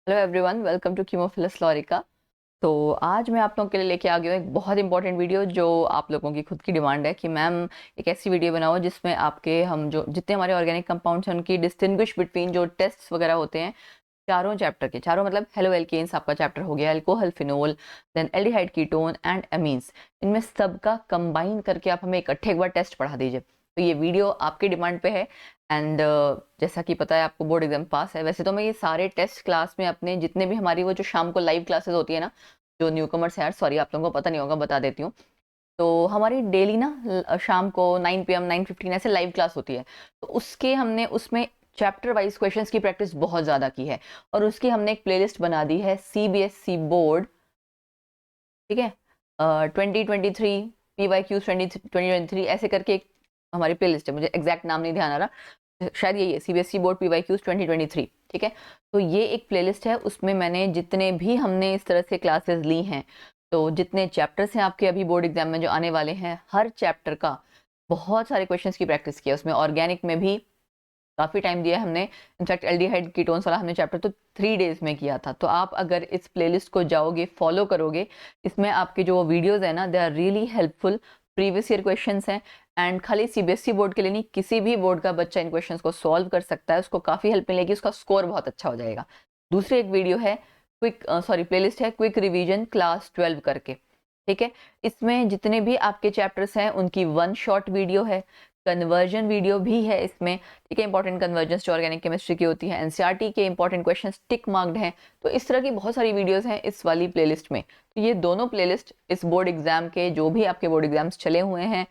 Hello everyone, welcome to कीमोफिलस लॉरिका। तो आज मैं आप लोगों के लिए लेके आ गई हूँ एक बहुत इंपॉर्टेंट वीडियो जो आप लोगों की खुद की डिमांड है कि मैम एक ऐसी वीडियो बनाओ जिसमें आपके हम जो जितने हमारे ऑर्गेनिक कंपाउंड्स हैं उनकी डिस्टिंग्विश बिटवीन जो टेस्ट्स वगैरह होते हैं चारों चैप्टर के। चारों मतलब हेलो एल्केन्स आपका चैप्टर हो गया, alcohol, phenol, then aldehyde, ketone and amines, इनमें सबका कंबाइन करके आप हमें इकट्ठे एक बार टेस्ट पढ़ा दीजिए। तो ये वीडियो आपकी डिमांड पे है एंड जैसा कि पता है आपको बोर्ड एग्जाम पास है। वैसे तो मैं ये सारे टेस्ट क्लास में अपने जितने भी हमारी वो जो शाम को लाइव क्लासेस होती है ना, जो न्यू कमर्स है यार, सॉरी आप लोगों को पता नहीं होगा, बता देती हूँ। तो हमारी डेली ना शाम को 9 PM 9:15 ऐसे लाइव क्लास होती है। तो उसके हमने उसमें चैप्टर वाइज क्वेश्चंस की प्रैक्टिस बहुत ज़्यादा की है और उसकी हमने एक प्लेलिस्ट बना दी है CBSE बोर्ड, ठीक है। 2023 PYQ 2023 ऐसे करके एक हमारी प्लेलिस्ट है, मुझे एग्जैक्ट नाम नहीं ध्यान आ रहा, शायद यही है CBSE बोर्ड PYQ 2023, ठीक है। तो ये एक प्लेलिस्ट है, उसमें मैंने जितने भी हमने इस तरह से क्लासेस ली हैं, तो जितने चैप्टर्स हैं आपके अभी बोर्ड एग्जाम में जो आने वाले हैं, हर चैप्टर का बहुत सारे क्वेश्चंस की प्रैक्टिस की है। उसमें ऑर्गेनिक में भी काफ़ी टाइम दिया है हमने। इनफैक्ट एल्डिहाइड कीटोन्स वाला हमने चैप्टर तो 3 days में किया था। तो आप अगर इस प्लेलिस्ट को जाओगे, फॉलो करोगे, इसमें आपके जो वीडियोस है ना, they are really helpful. Previous year questions हैं एंड खाली CBSE बोर्ड के लिए नहीं, किसी भी बोर्ड का बच्चा इन क्वेश्चंस को सॉल्व कर सकता है, उसको काफ़ी हेल्प मिलेगी, उसका स्कोर बहुत अच्छा हो जाएगा। दूसरी एक वीडियो है प्लेलिस्ट है क्विक रिवीजन क्लास 12 करके, ठीक है। इसमें जितने भी आपके चैप्टर्स हैं उनकी 1 शॉट वीडियो है, कन्वर्जन वीडियो भी है इसमें, ठीक है। इंपॉर्टेंट कन्वर्जन्स जो ऑर्गेनिक केमिस्ट्री की होती है, एनसीईआरटी के इंपॉर्टेंट क्वेश्चन टिक मार्क्ड हैं। तो इस तरह की बहुत सारी वीडियोस हैं इस वाली प्लेलिस्ट में। तो ये दोनों प्लेलिस्ट इस बोर्ड एग्जाम के, जो भी आपके बोर्ड एग्जाम्स चले हुए हैं,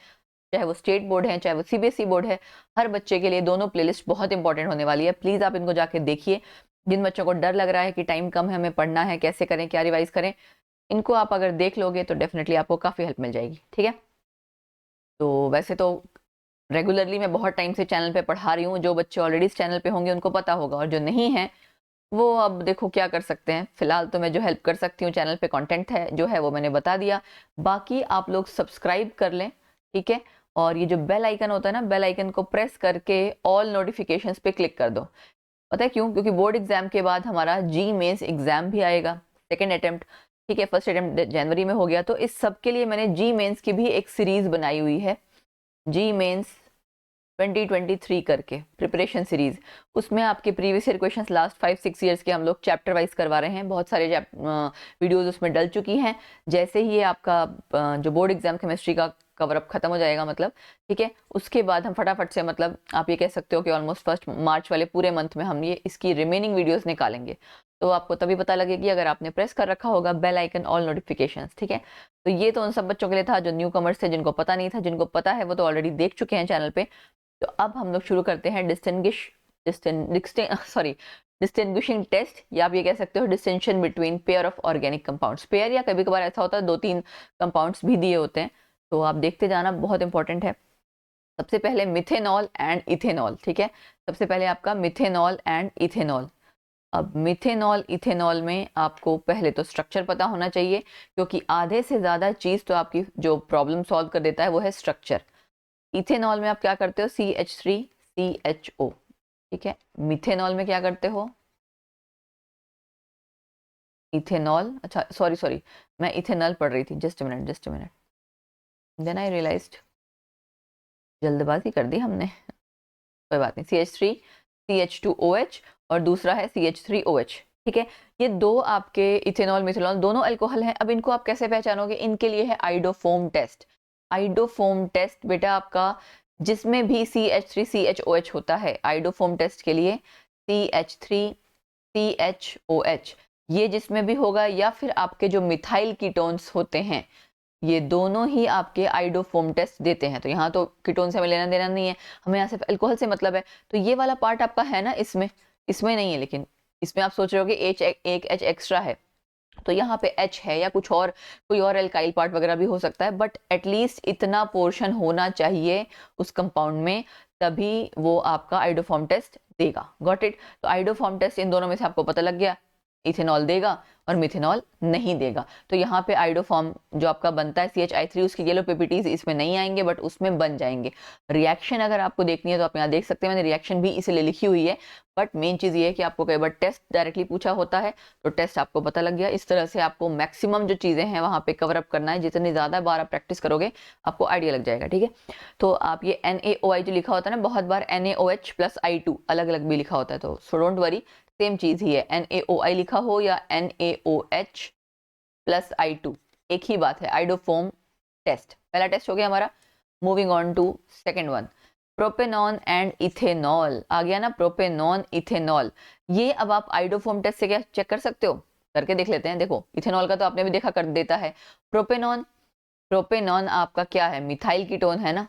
चाहे वो स्टेट बोर्ड है चाहे वो CBSE बोर्ड है, हर बच्चे के लिए दोनों प्लेलिस्ट बहुत इंपॉर्टेंट होने वाली है। प्लीज़ आप इनको जाके देखिए। जिन बच्चों को डर लग रहा है कि टाइम कम है, हमें पढ़ना है, कैसे करें, क्या रिवाइज करें, इनको आप अगर देख लोगे तो डेफिनेटली आपको काफ़ी हेल्प मिल जाएगी, ठीक है। तो वैसे तो रेगुलरली मैं बहुत टाइम से चैनल पे पढ़ा रही हूँ, जो बच्चे ऑलरेडी इस चैनल पे होंगे उनको पता होगा, और जो नहीं है वो अब देखो क्या कर सकते हैं। फिलहाल तो मैं जो हेल्प कर सकती हूँ, चैनल पे कंटेंट है जो है वो मैंने बता दिया। बाकी आप लोग सब्सक्राइब कर लें, ठीक है। और ये जो बेल आइकन होता है ना, बेल आइकन को प्रेस करके ऑल नोटिफिकेशंस पे क्लिक कर दो। पता है क्यों? क्योंकि बोर्ड एग्जाम के बाद हमारा जी मेंस एग्जाम भी आएगा, सेकेंड अटेम्प्ट, ठीक है। फर्स्ट अटेम्प्ट जनवरी में हो गया, तो इस सब के लिए मैंने जी मेंस की भी एक सीरीज बनाई हुई है, जी मेंस 2023 करके प्रिपरेशन सीरीज। उसमें आपके previous year questions last 5-6 years के हम लोग चैप्टर वाइज करवा रहे हैं। बहुत सारे वीडियोस उसमें डल चुकी हैं। जैसे ही ये आपका जो बोर्ड एग्जाम केमिस्ट्री का कवर अप खत्म हो जाएगा, मतलब ठीक है, उसके बाद हम फटाफट से, मतलब आप ये कह सकते हो कि ऑलमोस्ट 1 मार्च वाले पूरे मंथ में हम ये इसकी रिमेनिंग वीडियोस निकालेंगे। तो आपको तभी पता लगेगी अगर आपने प्रेस कर रखा होगा बेल आइकन ऑल नोटिफिकेशंस, ठीक है। तो ये तो उन सब बच्चों के लिए था जो न्यू कमर्स थे, जिनको पता नहीं था। जिनको पता है वो तो ऑलरेडी देख चुके हैं चैनल पे। तो अब हम लोग शुरू करते हैं डिस्टिंग्विशिंग टेस्ट, या आप ये कह सकते हो distinction between pair of organic compounds. Pair या कभी कभार ऐसा होता है 2-3 कंपाउंड्स भी दिए होते हैं, तो आप देखते जाना, बहुत इंपॉर्टेंट है। सबसे पहले मिथेनॉल एंड इथेनॉल, ठीक है। सबसे पहले आपका मिथेनॉल एंड इथेनॉल। अब मिथेनॉल इथेनॉल में आपको पहले तो स्ट्रक्चर पता होना चाहिए, क्योंकि आधे से ज़्यादा चीज़ तो आपकी जो प्रॉब्लम सॉल्व कर देता है वो है स्ट्रक्चर। इथेनॉल में आप क्या करते हो? CH3CHO, ठीक है। मिथेनॉल में क्या करते हो? इथेनॉल, अच्छा सॉरी सॉरी, मैं इथेनॉल पढ़ रही थी, just a minute just a minute, then I realized, जल्दबाजी कर दी हमने, कोई बात नहीं। CH3CH2OH और दूसरा है CH3OH, ठीक है। ये दो आपके इथेनॉल मिथेनॉल दोनों अल्कोहल हैं। अब इनको आप कैसे पहचानोगे? इनके लिए है आइडोफोम टेस्ट। आइडोफोम टेस्ट बेटा आपका, जिसमें भी CH3CHOH होता है, आइडोफोम टेस्ट के लिए CH3CHOH ये जिसमें भी होगा, या फिर आपके जो मिथाइल कीटोन्स होते हैं, ये दोनों ही आपके आइडोफोम टेस्ट देते हैं। तो यहाँ तो कीटोन से हमें लेना देना नहीं है, हमें यहाँ सिर्फ अल्कोहल से मतलब है। तो ये वाला पार्ट आपका है ना, इसमें इसमें नहीं है, लेकिन इसमें आप सोच रहे हो कि एक H एक्स्ट्रा है, तो यहाँ पे H है, या कुछ और कोई और एल्काइल पार्ट वगैरह भी हो सकता है, बट एटलीस्ट इतना पोर्शन होना चाहिए उस कंपाउंड में, तभी वो आपका आइडोफॉर्म टेस्ट देगा। Got it? तो आइडोफॉर्म टेस्ट इन दोनों में से आपको पता लग गया। इथेनॉल देगा और मिथेनॉल नहीं देगा। तो यहाँ पे आइडोफॉर्म जो आपका बनता है CH3, उसके येलो पीपीटीज इसमें नहीं आएंगे बट उसमें बन जाएंगे। रिएक्शन अगर आपको देखनी है तो आप यहाँ देख सकते हैं, मैंने रिएक्शन भी इसलिए लिखी हुई है। बट मेन चीज़ ये है कि आपको कई बार टेस्ट डायरेक्टली पूछा होता है तो टेस्ट आपको पता लग गया। इस तरह से आपको मैक्सिमम जो चीज़ें हैं वहाँ पे कवर अप करना है, जितनी ज़्यादा बार आप प्रैक्टिस करोगे आपको आइडिया लग जाएगा। ठीक है, तो आप ये NaOI जो लिखा होता है ना, बहुत बार NaOH+I2 अलग अलग भी लिखा होता है, तो सो डोंट वरी, सेम चीज ही है। NaOI लिखा हो या NaOH+I2 एक ही बात है। आइडोफॉर्म टेस्ट, पहला टेस्ट हो गया हमारा। Moving on to second one, propanone and ethanol आ गया ना, प्रोपेनॉन इथेनॉल। ये अब आप आइडोफॉर्म टेस्ट से क्या चेक कर सकते हो, करके देख लेते हैं। देखो इथेनॉल का तो आपने भी देखा, कर देता है। प्रोपेनॉन, प्रोपेनॉन आपका क्या है, मिथाइल कीटोन है ना,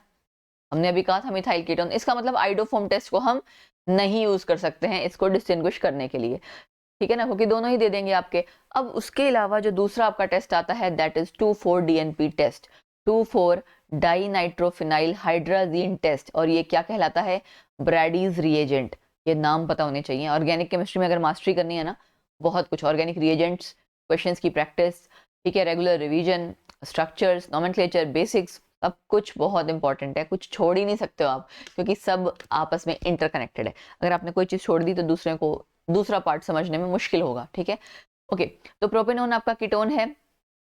हमने अभी कहा था मिथाइल कीटोन। इसका मतलब आइडोफॉर्म टेस्ट को हम नहीं यूज कर सकते हैं इसको डिस्टिंग्विश करने के लिए, ठीक है ना, क्योंकि दोनों ही दे देंगे आपके। अब उसके अलावा जो दूसरा आपका टेस्ट आता है that is 2,4-DNP test, dinitrophenyl hydrazine test. और ये क्या कहलाता है, ब्रैडीज रिएजेंट। ये नाम पता होने चाहिए। ऑर्गेनिक केमिस्ट्री में अगर मास्टरी करनी है ना, बहुत कुछ, ऑर्गेनिक रिएजेंट्स, क्वेश्चंस की प्रैक्टिस, ठीक है, regular revision, structures, nomenclature, basics, सब कुछ बहुत इंपॉर्टेंट है। कुछ छोड़ ही नहीं सकते हो आप, क्योंकि सब आपस में इंटरकनेक्टेड है। अगर आपने कोई चीज छोड़ दी तो दूसरे को दूसरा पार्ट समझने में मुश्किल होगा। ठीक है, ओके। तो प्रोपेनॉन आपका कीटोन है।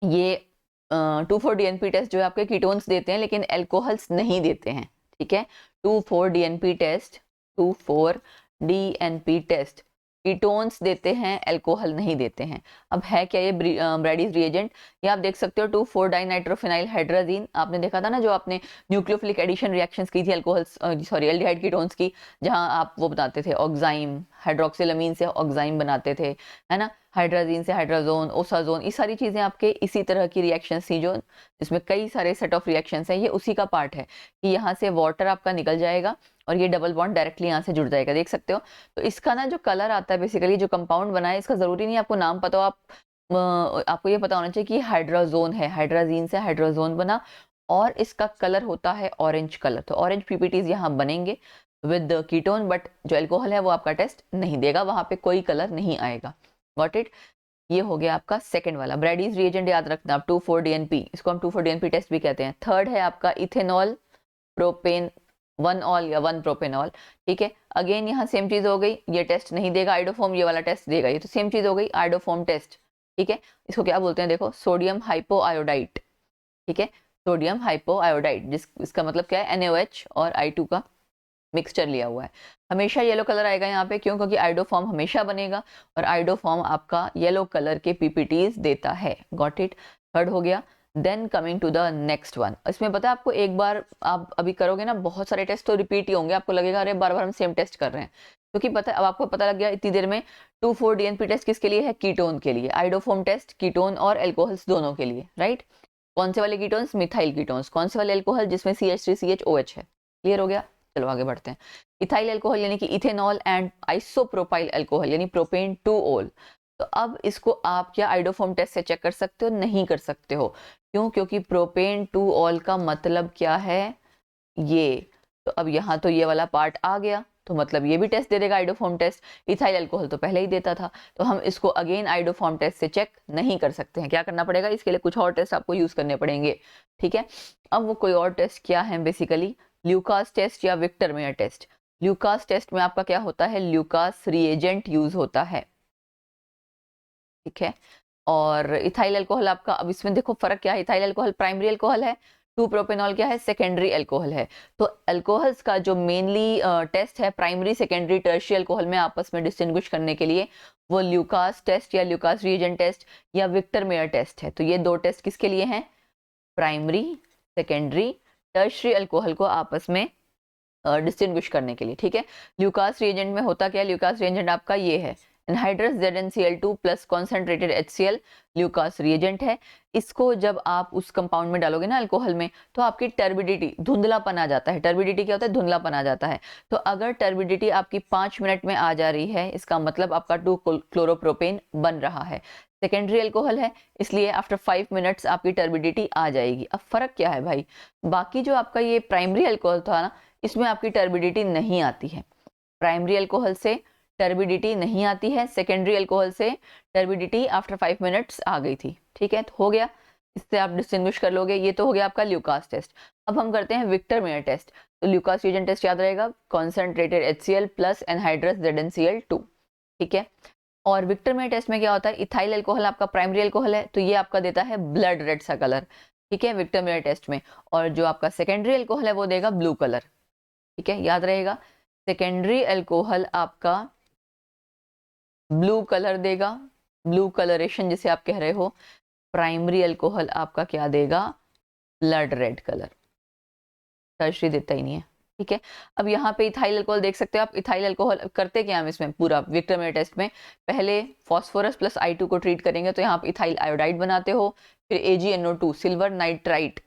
ये 2,4-DNP टेस्ट जो है आपके कीटोन्स देते हैं लेकिन एल्कोहल्स नहीं देते हैं। ठीक है, 2,4-DNP test, 2,4-DNP test ketones देते हैं, एल्कोहल नहीं देते हैं। अब है क्या ये ब्रैडीज रिएजेंट, ये आप देख सकते हो 2,4-डाइनाइट्रोफिनाइल हाइड्राजीन। आपने देखा था ना जो आपने न्यूक्लियोफिलिक एडिशन रिएक्शंस की थी एल्कोहल्स, सॉरी एल्डिहाइड कीटोन्स की, जहां आप वो बनाते थे ऑक्साइम, हाइड्रोक्सिलमीन से ऑक्साइम बनाते थे, है ना, हाइड्राजीन से हाइड्राजोन, ओसाजोन, ये सारी चीजें आपके इसी तरह की रिएक्शंस थी, जो इसमें कई सारे सेट ऑफ रिएक्शंस हैं। ये उसी का पार्ट है कि यहाँ से वाटर आपका निकल जाएगा और ये डबल बॉन्ड डायरेक्टली यहाँ से जुड़ जाएगा, देख सकते हो। तो इसका ना जो कलर आता है, बेसिकली जो कंपाउंड बना है, इसका जरूरी नहीं आपको नाम पता हो, आपको ये पता होना चाहिए कि हाइड्राजोन है, हाइड्राजीन से हाइड्राजोन बना, और इसका कलर होता है ऑरेंज कलर। तो ऑरेंज पीपीटीज यहाँ बनेंगे विद कीटोन, बट जो एल्कोहल है वो आपका टेस्ट नहीं देगा, वहां पे कोई कलर नहीं आएगा। गॉट इट, ये हो गया आपका सेकंड वाला। ब्रैडीज रिएजेंट याद रखना आप, 2,4-DNP, इसको हम 2,4-DNP टेस्ट भी कहते हैं। थर्ड है आपका इथेनॉल, प्रोपेन 1 ऑल या 1 प्रोपेनॉल। ठीक है, अगेन यहाँ सेम चीज हो गई, ये टेस्ट नहीं देगा आइडोफॉर्म, ये वाला टेस्ट देगा, ये तो सेम चीज हो गई, आइडोफॉर्म टेस्ट। ठीक है, इसको क्या बोलते हैं, देखो सोडियम हाइपोआयोडाइट। ठीक है, सोडियम हाइपोआयोडाइट, इसका मतलब क्या है, NaOH और I2 का मिक्सचर लिया हुआ है। हमेशा येलो कलर आएगा यहाँ पे, क्यों, क्योंकि आइडोफॉर्म हमेशा बनेगा और आइडोफॉर्म आपका येलो कलर के पीपीटीज देता है। गॉट इट, थर्ड हो गया। Then coming to the next one, इसमें पता है आपको, एक बार आप अभी करोगे ना, बहुत सारे टेस्ट तो रिपीट ही होंगे, आपको लगेगा अरे बार बार हम सेम टेस्ट कर रहे हैं, क्योंकि पता है, अब आपको पता लग गया इतनी देर में 2,4-DNP टेस्ट किसके लिए है, कीटोन के लिए। आइडोफॉर्म टेस्ट कीटोन और एल्कोहल्स दोनों के लिए, राइट। कौन से वाले कीटोन्स, मिथाइल कीटोन्स। कौन से वाले एल्कोहल, जिसमें CH3CHOH है। क्लियर हो गया, चलो आगे बढ़ते हैं। इथाइल एल्कोहल यानी कि इथेनॉल, एंड आइसोप्रोपाइल एल्कोहल यानी प्रोपेन 2-ऑल। तो अब इसको आप क्या आइडोफॉर्म टेस्ट से चेक कर सकते हो, नहीं कर सकते हो। क्यों, क्योंकि प्रोपेन 2-ऑल का मतलब क्या है, ये। तो अब यहाँ तो ये वाला पार्ट आ गया, तो मतलब ये भी टेस्ट दे देगा, आइडोफॉर्म टेस्ट। इथाइल अल्कोहल तो पहले ही देता था, तो हम इसको अगेन आइडोफॉर्म टेस्ट से चेक नहीं कर सकते हैं। क्या करना पड़ेगा, इसके लिए कुछ और टेस्ट आपको यूज करने पड़ेंगे। ठीक है, अब वो कोई और टेस्ट क्या है, बेसिकली ल्यूकास टेस्ट या Victor Meyer test. Lucas test में आपका क्या होता है, ल्यूकास रिएजेंट यूज होता है। ठीक है, और इथाइल अल्कोहल आपका, अब इसमें देखो फर्क क्या है, इथाइल अल्कोहल प्राइमरी अल्कोहल है, 2-प्रोपेनॉल क्या है, सेकेंडरी अल्कोहल है। तो अल्कोहल्स का जो मेनली टेस्ट है प्राइमरी, सेकेंडरी, टर्शियरी अल्कोहल में आपस में डिस्टिंग्विश करने के लिए, वो ल्यूकास टेस्ट या ल्यूकास रिएजेंट टेस्ट या विक्टर मेयर टेस्ट है। तो ये दो टेस्ट किसके लिए हैं, प्राइमरी, सेकेंडरी, टर्शियरी अल्कोहल को आपस में डिस्टिंग्विश करने के लिए। ठीक है, ल्यूकास रिएजेंट में होता क्या, ल्यूकास रिएजेंट आपका ये है, anhydrous ZnCl2 plus concentrated HCl, Lucas reagent है। इसको जब आप उस कंपाउंड में डालोगे ना, अल्कोहल में, तो आपकी टर्बिडिटी, धुंधलापन आ जाता है। टर्बिडिटी क्या होता है, धुंधलापन आ जाता है। तो अगर टर्बिडिटी आपकी 5 मिनट में आ जा रही है, इसका मतलब आपका 2-क्लोरोप्रोपेन बन रहा है। सेकेंडरी अल्कोहल है, इसलिए आफ्टर 5 मिनट्स आपकी टर्बिडिटी आ जाएगी। अब फर्क क्या है भाई, बाकी जो आपका ये प्राइमरी अल्कोहल था ना, इसमें आपकी टर्बिडिटी नहीं आती है। प्राइमरी अल्कोहल से टर्बिडिटी नहीं आती है, सेकेंडरी अल्कोहल से टर्बिडिटी आफ्टर 5 मिनट्स आ गई थी, ठीक है, तो हो गया, इससे आप डिस्टिंग्विश कर लोगे। ये तो हो गया आपका ल्यूकास टेस्ट। अब हम करते हैं विक्टर मेयर टेस्ट। तो ल्यूकास रिएजेंट टेस्ट याद रहेगा, concentrated HCl plus anhydrous ZnCl2, ठीक है। और विक्टर मेयर टेस्ट में क्या होता है, इथाइल अल्कोहल आपका प्राइमरी अल्कोहल है, तो ये आपका देता है ब्लड रेड सा कलर, ठीक है, विक्टर मेयर टेस्ट में। और जो आपका सेकेंडरी अल्कोहल है वो देगा ब्लू कलर, ठीक है, याद रहेगा, सेकेंडरी अल्कोहल आपका ब्लू कलर देगा, ब्लू कलरेशन जिसे आप कह रहे हो। प्राइमरी अल्कोहल आपका क्या देगा, ब्लड रेड कलर, टर्शरी देता ही नहीं है, ठीक है। अब यहाँ पे इथाइल अल्कोहल देख सकते हो आप, इथाइल अल्कोहल करते क्या हम इसमें पूरा विक्टर मेयर टेस्ट में, पहले फॉस्फोरस प्लस I2 को ट्रीट करेंगे, तो यहाँ पे इथाइल आयोडाइड बनाते हो, फिर AgNO2 सिल्वर नाइट्राइट,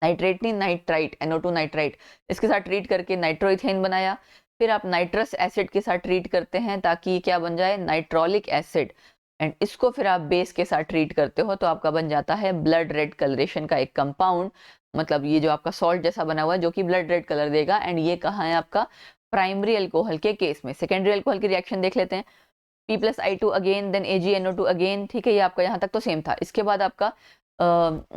नाइट्रेट नहीं नाइट्राइट, NO2 नाइट्राइट, इसके साथ ट्रीट करके नाइट्रोइथेन बनाया। फिर आप नाइट्रस एसिड के साथ ट्रीट करते हैं ताकि ये क्या बन जाए, नाइट्रोलिक एसिड, एंड इसको फिर आप बेस के साथ ट्रीट करते हो तो आपका बन जाता है ब्लड रेड कलरेशन का एक कंपाउंड, मतलब ये जो आपका सॉल्ट जैसा बना हुआ है जो कि ब्लड रेड कलर देगा। एंड ये कहाँ है आपका, प्राइमरी अल्कोहल के केस में। सेकेंडरी अल्कोहल की रिएक्शन देख लेते हैं, P+I2 again, then AgNO2 again, ठीक है, ये आपका यहाँ तक तो सेम था। इसके बाद आपका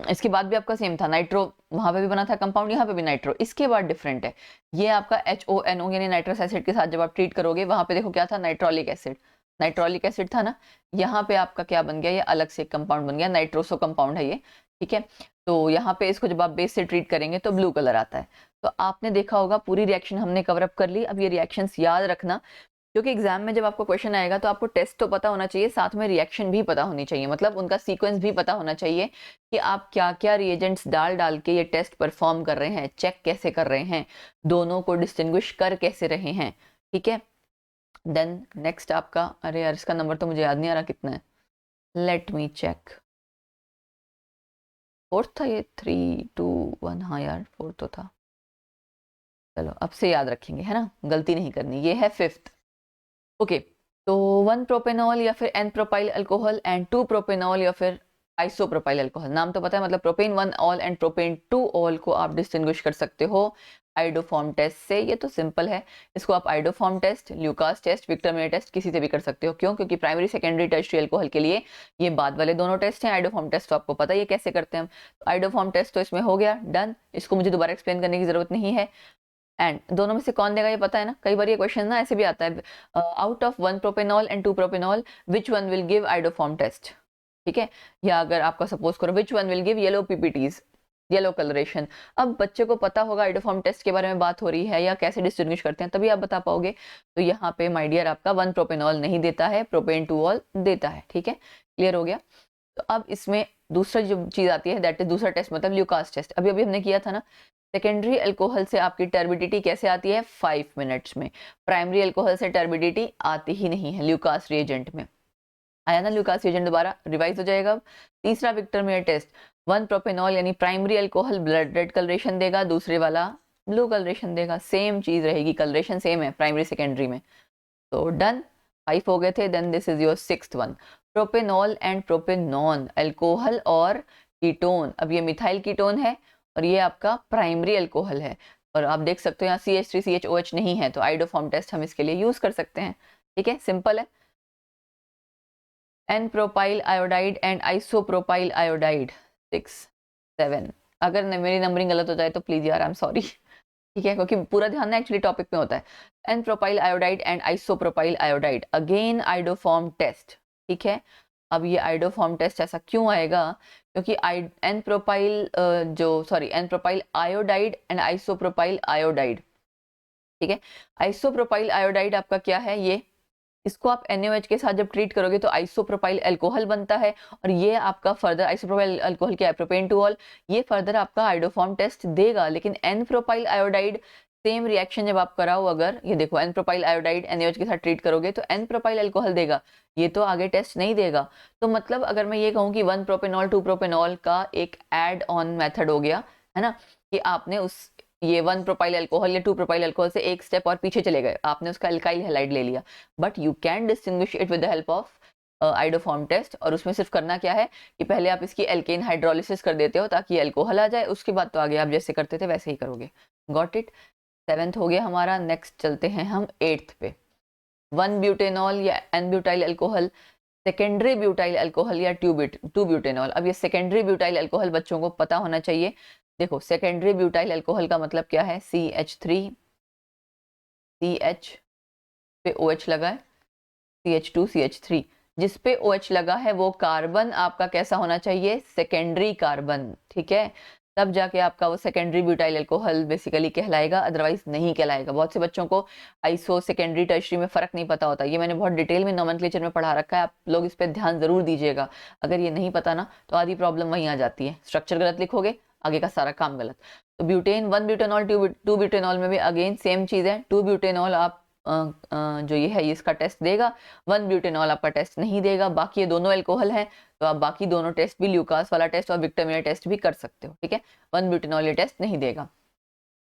इसके बाद भी आपका सेम था, नाइट्रो वहां पे भी बना था कंपाउंड, यहाँ पे भी नाइट्रो। इसके बाद डिफरेंट है, ये आपका HONO यानी नाइट्रस एसिड के साथ जब आप ट्रीट करोगे, वहां पे देखो क्या था, नाइट्रोलिक एसिड, नाइट्रोलिक एसिड था ना, यहाँ पे आपका क्या बन गया, ये अलग से कंपाउंड बन गया, नाइट्रोसो कंपाउंड है ये, ठीक है। तो यहाँ पे इसको जब आप बेस से ट्रीट करेंगे तो ब्लू कलर आता है। तो आपने देखा होगा पूरी रिएक्शन हमने कवर अप कर ली। अब ये रिएक्शंस याद रखना, क्योंकि एग्जाम में जब आपको क्वेश्चन आएगा तो आपको टेस्ट तो पता होना चाहिए, साथ में रिएक्शन भी पता होनी चाहिए, मतलब उनका सीक्वेंस भी पता होना चाहिए कि आप क्या क्या रिएजेंट्स डाल डाल के ये टेस्ट परफॉर्म कर रहे हैं, चेक कैसे कर रहे हैं, दोनों को डिस्टिंग्विश कर कैसे रहे हैं, ठीक है। देन नेक्स्ट आपका, अरे यार इसका नंबर तो मुझे याद नहीं आ रहा कितना है, लेट मी चेक, फोर्थ था ये, 3, 2, 1, हाँ यार फोर्थ तो था, चलो अब से याद रखेंगे, है ना, गलती नहीं करनी। ये है फिफ्थ, ओके। तो 1 प्रोपेनॉल या फिर N propyl alcohol and 2 propanol या फिर आइसोप्रोपाइल अल्कोहल, नाम तो पता है, मतलब propane 1 all and propane 2 all को आप डिस्टिंग्विश कर सकते हो आइडोफॉर्म टेस्ट से। ये तो सिंपल है, इसको आप iodoform test, Lucas test, Victor Meyer test किसी से भी कर सकते हो। क्यों, क्योंकि प्राइमरी सेकेंडरी टर्शियरी अल्कोहल के लिए ये बाद वाले दोनों टेस्ट हैं। आइडोफॉर्म टेस्ट तो आपको पता है ये कैसे करते हैं हम, तो आइडोफॉर्म टेस्ट तो इसमें हो गया डन, इसको मुझे दोबारा एक्सप्लेन करने की जरूरत नहीं है। एंड दोनों में से कौन देगा ये पता है ना, कई बार ये क्वेश्चन ना ऐसे भी आता है, out of 1 propanol and 2 propanol which one will give iodoform test, ठीक है। या अगर आपका सपोज करो which one will give yellow PPTs, yellow coloration. अब बच्चे को पता होगा आइडोफॉर्म टेस्ट के बारे में बात हो रही है या कैसे डिस्टिंग्विश करते हैं, तभी आप बता पाओगे। तो यहाँ पे माय डियर आपका 1 प्रोपेनॉल नहीं देता है, प्रोपेन 2 ऑल देता है, ठीक है, क्लियर हो गया। तो अब इसमें दूसरा जो चीज आती है दैट इज दूसरा टेस्ट, मतलब ल्यूकास टेस्ट, अभी अभी हमने किया था ना। सेकेंडरी अल्कोहल से आपकी टर्बिडिटी कैसे आती है, 5 मिनट्स में। प्राइमरी अल्कोहल से टर्बिडिटी आती ही नहीं है ल्यूकास रिएजेंट में। आया ना ल्यूकास रिएजेंट, दोबारा रिवाइज हो जाएगा। तीसरा विक्टर मेयर टेस्ट, 1 प्रोपेनॉल यानी primary alcohol blood red coloration देगा, दूसरे वाला ब्लू कलरेशन देगा, सेम चीज रहेगी, कलरेशन सेम है प्राइमरी सेकेंडरी में। तो डन, 5 हो गए थे। Then this is your 6th one, propanol and propanone, alcohol और कीटोन। अब ये मिथाइल कीटोन है और ये आपका प्राइमरी अल्कोहल है, और आप देख सकते हो यहाँ CH3CHOH नहीं है, तो आइडोफॉर्म टेस्ट हम इसके लिए यूज कर सकते हैं, ठीक है, सिंपल है। N propyl iodide and isopropyl iodide, 6, 7। अगर मेरी नंबरिंग गलत हो जाए तो प्लीज यार आई एम सॉरी, ठीक है, क्योंकि पूरा ध्यान ना एक्चुअली टॉपिक में होता है। N propyl iodide and isopropyl iodide, again iodoform test, ठीक है। अब ये आइडोफॉर्म टेस्ट ऐसा क्यों आएगा, क्योंकि N propyl N propyl iodide and isopropyl iodide, ठीक है। आइसोप्रोपाइल आयोडाइड आपका क्या है, ये इसको आप NaOH के साथ जब ट्रीट करोगे तो आइसोप्रोपाइल अल्कोहल बनता है, और ये आपका फर्दर आइसोप्रोपाइल अल्कोहल क्या है, प्रोपेन 2 ऑल, ये फर्दर आपका आइडोफॉर्म टेस्ट देगा। लेकिन N propyl iodide same reaction जब आप कराओ, अगर ये देखो N प्रोपाइल आयोडाइड NaOH के साथ ट्रीट करोगे तो N प्रोपाइल अल्कोहल देगा, ये तो आगे टेस्ट नहीं देगा। तो मतलब अगर मैं ये कहूँ कि 1 प्रोपेनॉल 2 प्रोपेनॉल का एक एड ऑन मेथड हो गया, है ना, कि आपने उस ये 1 प्रोपाइल अल्कोहल या 2 प्रोपाइल अल्कोहल से एक स्टेप और पीछे चले गए, आपने उसका अल्काइल हैलाइड ले लिया, but you can distinguish it with the help of iodoform test. और उसमें सिर्फ करना क्या है कि पहले आप इसकी एल्केन हाइड्रोलिसिस कर देते हो ताकि अल्कोहल आ जाए, उसके बाद तो आगे आप जैसे करते थे वैसे ही करोगे। गॉट इट, 7th हो गया हमारा। नेक्स्ट चलते हैं हम 8th पे। 1 ब्यूटेनॉल या N butyl alcohol, secondary butyl alcohol या 2 ब्यूटेनॉल। अब ये सेकेंडरी ब्यूटाइल अल्कोहल बच्चों को पता होना चाहिए। देखो सेकेंडरी ब्यूटाइल अल्कोहल का मतलब क्या है, CH3, CH पे OH लगा है, CH2 CH3, जिस पे OH लगा है वो कार्बन आपका कैसा होना चाहिए, सेकेंडरी कार्बन, ठीक है, तब जाके आपका वो सेकेंडरी ब्यूटाइल अल्कोहल बेसिकली कहलाएगा, अदरवाइज नहीं कहलाएगा। बहुत से बच्चों को आइसो सेकेंडरी टर्शरी में फर्क नहीं पता होता, ये मैंने बहुत डिटेल में नोमेनक्लेचर में पढ़ा रखा है, आप लोग इस पर ध्यान जरूर दीजिएगा। अगर ये नहीं पता ना तो आधी प्रॉब्लम वहीं आ जाती है, स्ट्रक्चर गलत लिखोगे आगे का सारा काम गलत। तो ब्यूटेन 1 ब्यूटेनॉल 2 ब्यूटेनॉल में भी अगेन सेम चीज है, 2 ब्यूटेनॉल आप जो ये है ये इसका टेस्ट देगा, 1 ब्यूटेनॉल आपका टेस्ट नहीं देगा। बाकी ये दोनों अल्कोहल हैं तो आप बाकी दोनों टेस्ट भी, ल्यूकास वाला टेस्ट और विक्टर मेयर टेस्ट भी कर सकते हो, ठीक है। 1 ब्यूटेनॉल ये टेस्ट नहीं देगा।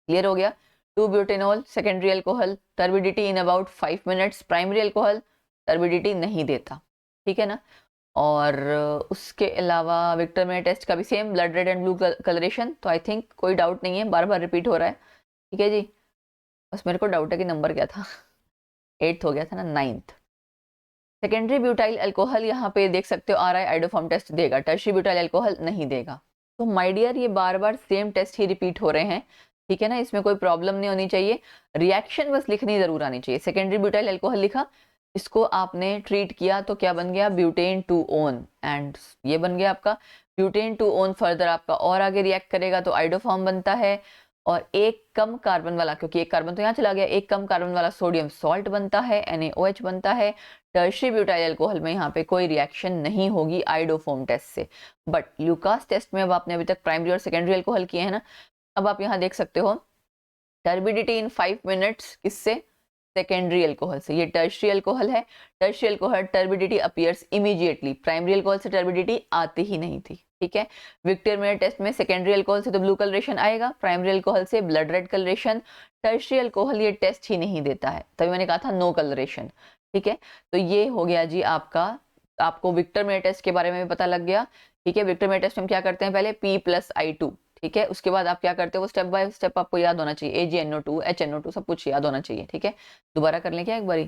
क्लियर हो गया। 2 butanol secondary alcohol, turbidity in about 5 minutes, primary alcohol turbidity नहीं देता, ठीक है ना। और उसके अलावा विक्टर मेयर टेस्ट का भी same, blood red and blue colouration, तो आई थिंक कोई डाउट नहीं है, बार बार रिपीट हो रहा है, ठीक है जी। बस मेरे को डाउट है कि नंबर क्या था 8th हो गया था ना, 9th। सेकेंडरी ब्यूटाइल अल्कोहल यहाँ पे देख सकते हो आ रहा है, आइडोफॉर्म टेस्ट देगा, टर्शरी ब्यूटाइल अल्कोहल नहीं देगा। तो माय डियर ये बार बार सेम टेस्ट ही रिपीट हो रहे हैं, ठीक है ना, इसमें कोई प्रॉब्लम नहीं होनी चाहिए, रिएक्शन बस लिखनी जरूर आनी चाहिए। सेकेंडरी ब्यूटाइल अल्कोहल लिखा, इसको आपने ट्रीट किया तो क्या बन गया, ब्यूटेन 2 ओन, एंड ये बन गया आपका ब्यूटेन 2 ओन। फर्दर आपका और आगे रिएक्ट करेगा तो आइडोफॉर्म बनता है, और एक कम कार्बन वाला, क्योंकि एक कार्बन तो यहाँ चला गया, एक कम कार्बन वाला सोडियम सॉल्ट बनता है, NaOH बनता है। टर्शरी ब्यूटाइल अल्कोहल में यहाँ पे कोई रिएक्शन नहीं होगी आइडोफॉर्म टेस्ट से। बट ल्यूकास टेस्ट में अब आपने अभी तक प्राइमरी और सेकेंडरी अल्कोहल किए हैं ना, अब आप यहाँ देख सकते हो टर्बिडिटी इन 5 मिनट्स, किससे, सेकेंडरी अल्कोहल से। ये टर्शरी अल्कोहल है, tertiary alcohol turbidity appears immediately, primary alcohol से टर्बिडिटी आती ही नहीं थी, ठीक है। विक्टर मेयर टेस्ट में सेकेंडरी अल्कोहल से तो ब्लू कलरेशन आएगा, प्राइमरी अल्कोहल से blood red colouration, tertiary alcohol ये टेस्ट ही नहीं देता है, तभी मैंने कहा था नो कलरेशन, ठीक है। तो ये हो गया जी आपका, आपको विक्टर मेयर टेस्ट के बारे में भी पता लग गया, ठीक है। विक्टर मेयर टेस्ट में हम क्या करते हैं, पहले P+I2, ठीक है, उसके बाद आप क्या करते हो, स्टेप बाय स्टेप आपको याद होना चाहिए, AgNO2 HNO2 सब कुछ याद होना चाहिए, ठीक है। दोबारा कर लें क्या एक बारी,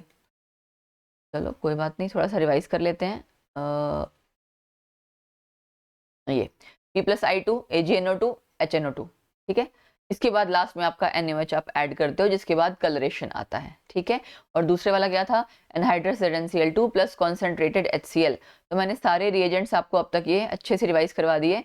चलो कोई बात नहीं, थोड़ा सा रिवाइज कर लेते हैं। ये P+I2 AgNO2 HNO2, ठीक है। इसके बाद लास्ट में आपका NaOH आप ऐड करते हो, जिसके बाद कलरेशन आता है, ठीक है। और दूसरे वाला क्या था, anhydrous ZnCl2 plus concentrated HCl। तो मैंने सारे रिएजेंट्स आपको अब तक ये अच्छे से रिवाइज करवा दिए।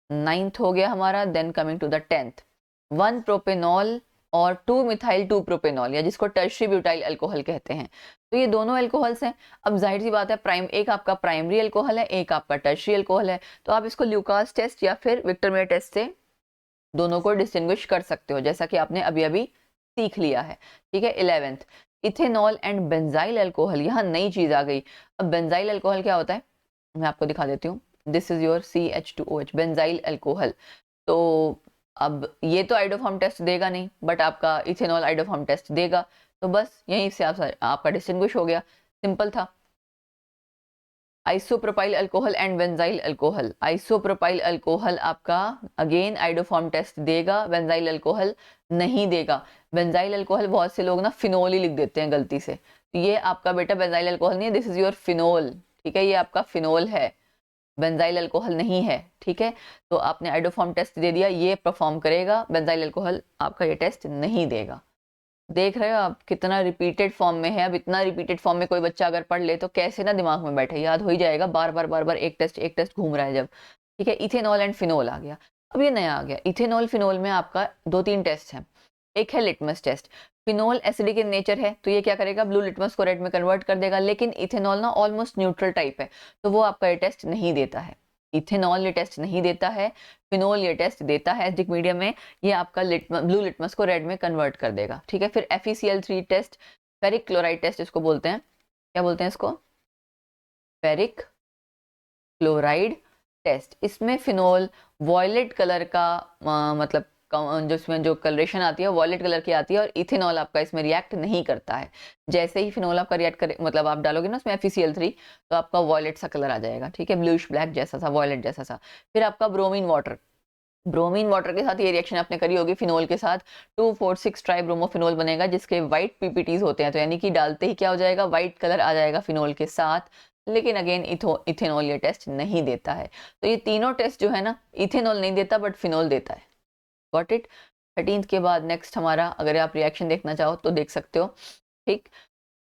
9th हो गया हमारा, then coming to the 10th, 1 propanol और 2 मिथाइल 2 प्रोपेनॉल, या जिसको टर्शरी ब्यूटाइल अल्कोहल कहते हैं। तो ये दोनों अल्कोहल्स हैं। अब जाहिर सी बात है, एक आपका प्राइमरी अल्कोहल है, एक आपका टर्शरी अल्कोहल है, तो आप इसको ल्यूकास टेस्ट या फिर विक्टर मेयर टेस्ट से दोनों को डिस्टिंग्विश कर सकते हो, जैसा कि आपने अभी अभी सीख लिया है, ठीक है। 11th, ethanol and benzyl alcohol, यहाँ नई चीज आ गई। अब बेंजाइल अल्कोहल क्या होता है, मैं आपको दिखा देती हूँ, this is your CH2OH benzyl alcohol. तो अब ये तो आइडोफॉर्म टेस्ट देगा नहीं, बट आपका इथेनॉल आइडोफॉर्म टेस्ट देगा, तो बस यहीं से आपका डिस्टिंग्विश हो गया, सिंपल था। Isopropyl alcohol and benzyl alcohol, isopropyl alcohol आपका अगेन आइडोफॉर्म टेस्ट देगा, बेंजाइल अल्कोहल नहीं देगा। बेंजाइल अल्कोहल बहुत से लोग ना फिनोल ही लिख देते हैं गलती से, तो ये आपका बेटा बेंजाइल अल्कोहल नहीं है, दिस इज योर फिनोल, ठीक है, ये आपका फिनोल है, बेंजाइल अल्कोहल नहीं है, ठीक है। तो आपने आइडोफॉर्म टेस्ट दे दिया, ये परफॉर्म करेगा, बेंजाइल अल्कोहल आपका ये टेस्ट नहीं देगा। देख रहे हो आप कितना रिपीटेड फॉर्म में है। अब इतना रिपीटेड फॉर्म में कोई बच्चा अगर पढ़ ले तो कैसे ना दिमाग में बैठे, याद हो ही जाएगा, बार बार एक टेस्ट घूम रहा है जब, ठीक है। इथेनॉल एंड फिनोल आ गया, अब ये नया आ गया, इथेनॉल फिनोल में आपका 2-3 टेस्ट हैं। एक है litmus test, phenol acidic in nature है तो ये क्या करेगा, ब्लू लिटमस को रेड में कन्वर्ट कर देगा, लेकिन इथेनॉल ना ऑलमोस्ट न्यूट्रल टाइप है, तो वो आपका ये टेस्ट नहीं देता है। इथेनॉल ये टेस्ट नहीं देता है, फिनोल ये टेस्ट देता है एसिडिक मीडियम में, ये आपका ब्लू लिटमस को रेड में कन्वर्ट कर देगा, ठीक है। फिर FeCl3 test, ferric chloride test इसको बोलते हैं, क्या बोलते हैं इसको, फेरिक क्लोराइड टेस्ट। इसमें फिनोल वॉयलेट कलर का मतलब जिसमें जो कलरेशन आती है वॉयलेट कलर की आती है, और इथेनॉल आपका इसमें रिएक्ट नहीं करता है। जैसे ही फिनोल आपका रिएक्ट करे, मतलब आप डालोगे ना उसमें FeCl3, तो आपका वॉयलेट सा कलर आ जाएगा, ठीक है, ब्लूइश ब्लैक जैसा सा, वॉयलेट जैसा सा। फिर आपका ब्रोमीन वाटर, ब्रोमीन वाटर के साथ ये रिएक्शन आपने करी होगी, फिनोल के साथ 2,4,6 ट्राइब्रोमोफिनोल बनेगा जिसके व्हाइट पीपीटीज होते हैं, तो यानी कि डालते ही क्या हो जाएगा, व्हाइट कलर आ जाएगा फिनोल के साथ। लेकिन अगेन इथेनॉल ये टेस्ट नहीं देता है। तो ये तीनों टेस्ट जो है ना, इथेनॉल नहीं देता बट फिनोल देता है। Got it. 13th के बाद नेक्स्ट हमारा, अगर आप रिएक्शन देखना चाहो तो देख सकते हो, ठीक।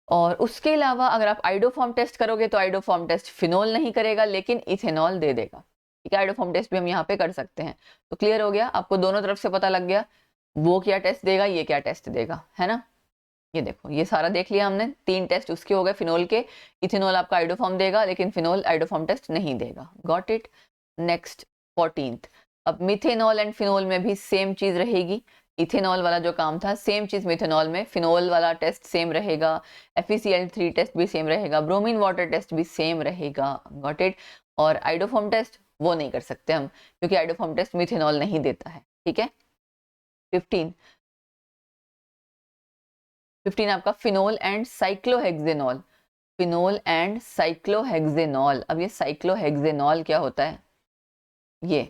और उसके अलावा अगर आप आइडोफॉर्म टेस्ट करोगे तो आइडोफॉर्म टेस्ट फिनोल नहीं करेगा लेकिन इथेनॉल दे देगा, ठीक है। आइडोफॉर्म टेस्ट भी हम यहाँ पे कर सकते हैं। तो क्लियर हो गया, आपको दोनों तरफ से पता लग गया, वो क्या टेस्ट देगा, ये क्या टेस्ट देगा, है ना। ये देखो, ये सारा देख लिया हमने, 3 टेस्ट उसके हो गए फिनोल के। इथेनॉल आपका आइडोफॉर्म देगा लेकिन फिनोल आइडोफॉर्म टेस्ट नहीं देगा। Got it. Next 14th। अब मिथेनॉल एंड फिनोल में भी सेम चीज रहेगी। इथेनॉल वाला जो काम था सेम चीज मिथेनॉल में, फिनोल वाला टेस्ट सेम रहेगा, FeCl3 टेस्ट भी सेम रहेगा, ब्रोमीन वाटर टेस्ट भी सेम रहेगा। Got it. और आइडोफॉर्म टेस्ट वो नहीं कर सकते हम, क्योंकि आइडोफॉर्म टेस्ट मिथेनॉल नहीं देता है, ठीक है। 15 आपका phenol and cyclohexanol. Phenol and cyclohexanol. अब ये साइक्लोहेक्सेनॉल क्या होता है, ये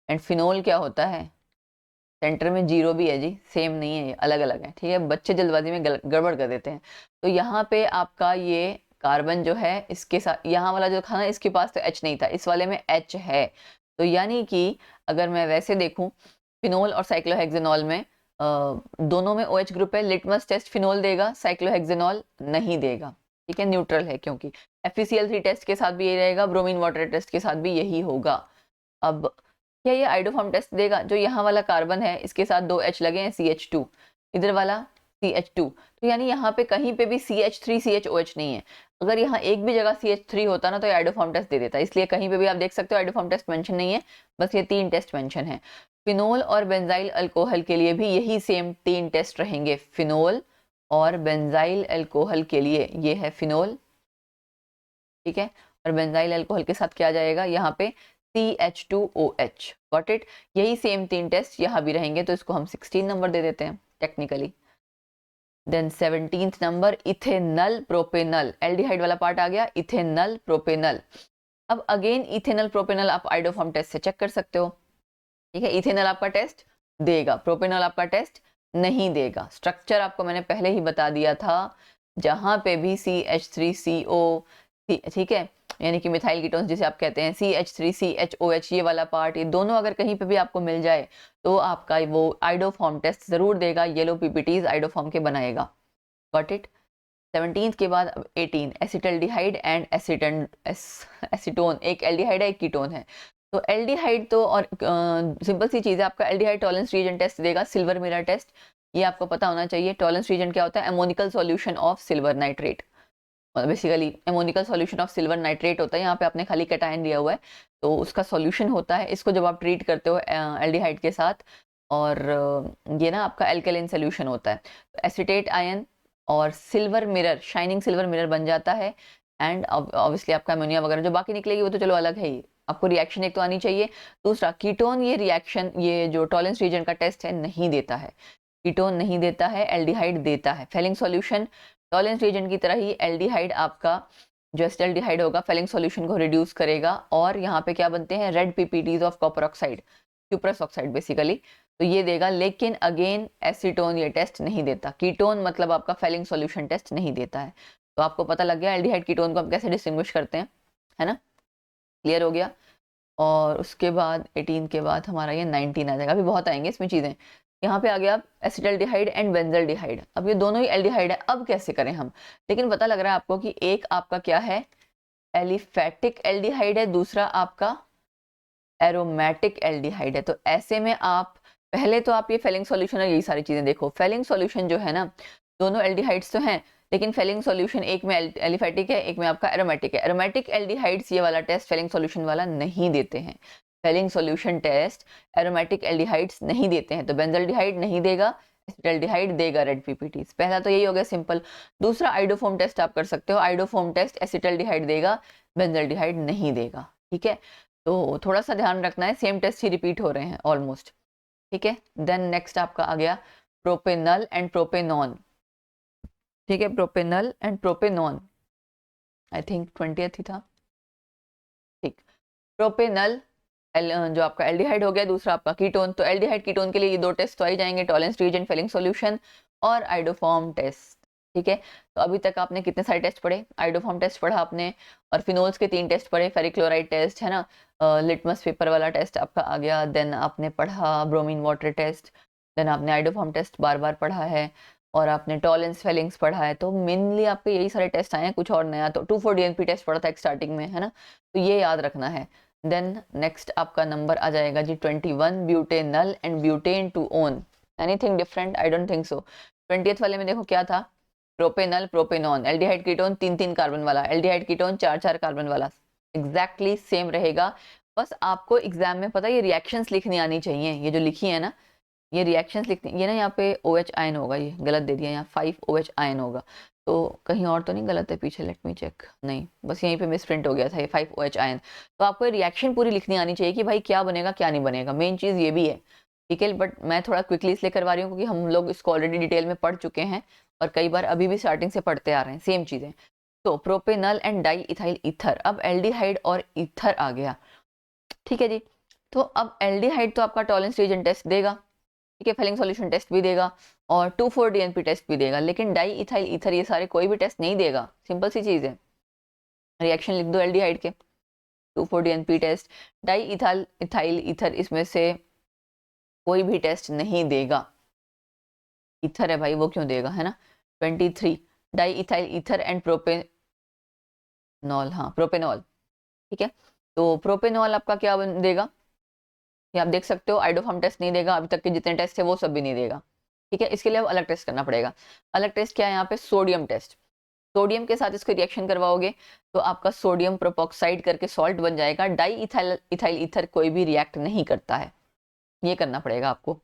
एंड फिनोल क्या होता है, सेंटर में जीरो भी है जी, सेम नहीं है, ये अलग अलग है, ठीक है। बच्चे जल्दबाजी में गड़बड़ कर देते हैं। तो यहाँ पे आपका ये कार्बन जो है, इसके साथ यहाँ वाला जो था ना, इसके पास तो H नहीं था, इस वाले में H है। तो यानी कि अगर मैं वैसे देखूं, फिनोल और साइक्लोहेक्सेनॉल में दोनों में OH ग्रुप है। लिटमस टेस्ट फिनोल देगा, साइक्लोहेक्सेनॉल नहीं देगा, ठीक है, न्यूट्रल है। क्योंकि FeCl3 टेस्ट के साथ भी यही रहेगा, ब्रोमीन वाटर टेस्ट के साथ भी यही होगा। अब क्या ये आइडोफॉर्म टेस्ट देगा, जो यहाँ वाला कार्बन है इसके साथ 2 H लगे हैं, CH2, इधर वाला CH2, तो यानी यहाँ पे कहीं पे भी CH3 CHOH नहीं है। अगर यहाँ एक भी जगह CH3 होता ना तो ये आइडोफॉर्म टेस्ट दे देता, इसलिए कहीं पे भी आप देख सकते हो आइडोफॉर्म टेस्ट मेंशन नहीं है, बस ये 3 टेस्ट मेंशन है। फिनोल और बेंजाइल अल्कोहल के लिए भी यही सेम 3 टेस्ट रहेंगे। फिनोल और बेंजाइल अल्कोहल के लिए ये है फिनोल, ठीक है, और बेंजाइल अल्कोहल के साथ क्या जाएगा यहाँ पे, CH2OH। Got it. यही सेम 3 टेस्ट यहाँ भी रहेंगे, तो इसको हम 16 नंबर दे देते हैं technically. Then 17th number, ethanal propanal. Aldehyde वाला पार्ट आ गया, इथेनल प्रोपेनल। अब अगेन इथेनल प्रोपेनल आप आइडोफॉर्म टेस्ट से चेक कर सकते हो, ठीक है। इथेनल आपका टेस्ट देगा, प्रोपेनॉल आपका टेस्ट नहीं देगा। स्ट्रक्चर आपको मैंने पहले ही बता दिया था, जहां पे भी CH3CO, ठीक है, यानी कि मिथाइल कीटोन्स जिसे आप कहते हैं, CH3CHOH, ये वाला पार्ट, ये दोनों अगर कहीं पे भी आपको मिल जाए तो आपका वो आइडोफॉर्म टेस्ट जरूर देगा, येलो पीपीटीज आइडोफॉर्म के बनाएगा। Got it. 17th के बाद 18 एसिटल्डिहाइड एंड एसीटोन। एक एल्डिहाइड है, एक कीटोन है। तो एल्डिहाइड तो, और सिंपल सी चीज़ है, आपका एल्डिहाइड टॉलरेंस रीजन टेस्ट देगा, सिल्वर मिरर टेस्ट, ये आपको पता होना चाहिए। टॉलरेंस रीजन क्या होता है, ammoniacal solution of silver nitrate, basically ammoniacal solution of silver nitrate होता है। यहाँ पे आपने खाली कैटायन दिया हुआ है, तो उसका सॉल्यूशन होता है। इसको जब आप ट्रीट करते हो एल्डिहाइड के साथ, और ये ना आपका एल्कलाइन सोल्यूशन होता है, तो एसिटेट आयन और silver mirror, shining silver mirror बन जाता है। एंड ऑब्वियसली आपका अमोनिया वगैरह जो बाकी निकलेगी वो तो चलो अलग है ही, आपको रिएक्शन एक तो आनी चाहिए। दूसरा कीटोन, ये रिएक्शन, ये जो टॉलरेंस रीजन का टेस्ट है नहीं देता है, कीटोन नहीं देता है, एल्डिहाइड देता है। फेलिंग सॉल्यूशन, टॉलरेंस रीजन की तरह ही एल्डिहाइड आपका जो एस्टल्डिहाइड होगा फेलिंग सॉल्यूशन को रिड्यूस करेगा, और यहाँ पे क्या बनते हैं, red PPTs of copper oxide, cuprous oxide basically, तो ये देगा। लेकिन अगेन एसीटोन ये टेस्ट नहीं देता। कीटोन मतलब आपका फेलिंग सॉल्यूशन टेस्ट नहीं देता है। तो आपको पता लग गया एल्डिहाइड कीटोन को हम कैसे डिस्टिंग्विश करते हैं, है ना, क्लियर हो गया। और उसके बाद 18 के बाद हमारा ये 19 आ जाएगा, अभी बहुत आएंगे इसमें चीज़ें। यहाँ पे आ गया एसिटल्डिहाइड एंड बेंजल्डिहाइड। अब ये दोनों ही एल्डिहाइड है, अब कैसे करें हम, लेकिन पता लग रहा है आपको कि एक आपका क्या है, एलिफेटिक एल्डिहाइड है, दूसरा आपका एरोमेटिक एल्डिहाइड है। तो ऐसे में आप पहले तो आप ये फेलिंग सॉल्यूशन और यही सारी चीजें देखो। फेलिंग सॉल्यूशन जो है ना, दोनों एल्डिहाइड्स तो हैं, लेकिन फेलिंग सॉल्यूशन एक में एलिफेटिक है, एक में आपका एरोमेटिक है। एरोमेटिक एल्डिहाइड्स ये वाला टेस्ट फेलिंग सॉल्यूशन वाला नहीं देते हैं। Fehling solution test aromatic aldehydes नहीं देते हैं, तो बेंजल्डिहाइड नहीं देगा, एसिटल्डिहाइड देगा रेड पीपीटीज। पहला तो यही हो गया सिंपल। दूसरा आइडोफोम टेस्ट आप कर सकते हो, आइडोफोम टेस्ट एसिटल्डिहाइड देगा, बेंजल्डिहाइड नहीं देगा, ठीक है। तो थोड़ा सा ध्यान रखना है, सेम टेस्ट ही रिपीट हो रहे हैं ऑलमोस्ट, ठीक है। देन नेक्स्ट आपका आ गया प्रोपेनल एंड प्रोपेनॉन, ठीक है, propanal and propanone, I think 20th ही था, ठीक। प्रोपेनल जो आपका एल्डिहाइड हो गया, दूसरा आपका कीटोन। तो एल्डिहाइड कीटोन के लिए ये 2 टेस्ट तो आ ही जाएंगे, टॉलेंस रिएजेंट, फेलिंग सॉल्यूशन और आइडोफॉर्म टेस्ट। ठीक है, तो अभी तक आपने कितने सारे टेस्ट पढ़े? आइडोफॉर्म टेस्ट पढ़ा आपने, और फिनोल्स के 3 टेस्ट पढ़े, फेरिक्लोराइड टेस्ट है ना, लिटमस पेपर वाला टेस्ट आपका आ गया, देन आपने पढ़ा ब्रोमीन वाटर टेस्ट, देन आपने आइडोफॉर्म टेस्ट बार बार पढ़ा है, और आपने टॉलेंस फेलिंग्स पढ़ा है। तो मेनली आपके यही सारे टेस्ट आए हैं, कुछ और नया तो 2,4-DNP टेस्ट पढ़ा था एक स्टार्टिंग में, है ना, तो ये याद रखना है। देन नेक्स्ट आपका नंबर आ जाएगा जी 21, butanal and butane two own. Anything different? I don't think so. 20th वाले में देखो क्या था, propanal propanone, aldehyde ketone 3-3 carbon वाला, एल्डिहाइड कीटोन 4-4 कार्बन वाला, एग्जैक्टली सेम रहेगा। बस आपको एग्जाम में पता है ये रिएक्शंस लिखनी आनी चाहिए, ये जो लिखी है ना, ये रिएक्शंस लिखते हैं। ये ना यहाँ पे OH आयन होगा, ये गलत दे दिया, यहाँ 5 OH आयन होगा, तो कहीं और तो नहीं गलत है पीछे? लेट मी चेक, नहीं बस यहीं पे मिस प्रिंट हो गया था, ये 5 OH आयन। तो आपको रिएक्शन पूरी लिखनी आनी चाहिए कि भाई क्या बनेगा क्या नहीं बनेगा, मेन चीज़ ये भी है। ठीक है, बट मैं थोड़ा क्विकली इसलिए करवा रही हूँ क्योंकि हम लोग इसको ऑलरेडी डिटेल में पढ़ चुके हैं, और कई बार अभी भी स्टार्टिंग से पढ़ते आ रहे हैं सेम चीज़ें। तो propanal and di ethyl ether, अब एल्डिहाइड और ईथर आ गया। ठीक है जी, तो अब एल्डिहाइड तो आपका टॉलेंस रीजन टेस्ट देगा, ठीक है, फेलिंग सॉल्यूशन टेस्ट भी देगा, और 2,4-DNP टेस्ट भी देगा, लेकिन डाई इथाइल ईथर ये सारे कोई भी टेस्ट नहीं देगा। सिंपल सी चीज़ है, रिएक्शन लिख दो एल्डिहाइड के, 2,4-DNP test, di ethyl ethyl ether इसमें से कोई भी टेस्ट नहीं देगा। ईथर है भाई, वो क्यों देगा, है ना। 23, di ethyl ether and propanol, हाँ प्रोपेनॉल, ठीक है, तो प्रोपेनॉल आपका क्या देगा, ये आप देख सकते हो, आइडोफॉर्म टेस्ट नहीं देगा, अभी तक के जितने टेस्ट है वो सब भी नहीं देगा। ठीक है, इसके लिए अब अलग टेस्ट करना पड़ेगा। अलग टेस्ट क्या है यहाँ पे, सोडियम टेस्ट। सोडियम के साथ इसको रिएक्शन करवाओगे तो आपका सोडियम प्रोपोक्साइड करके सॉल्ट बन जाएगा। डाई इथाइल इथाइल ईथर कोई भी रिएक्ट नहीं करता है, ये करना पड़ेगा आपको।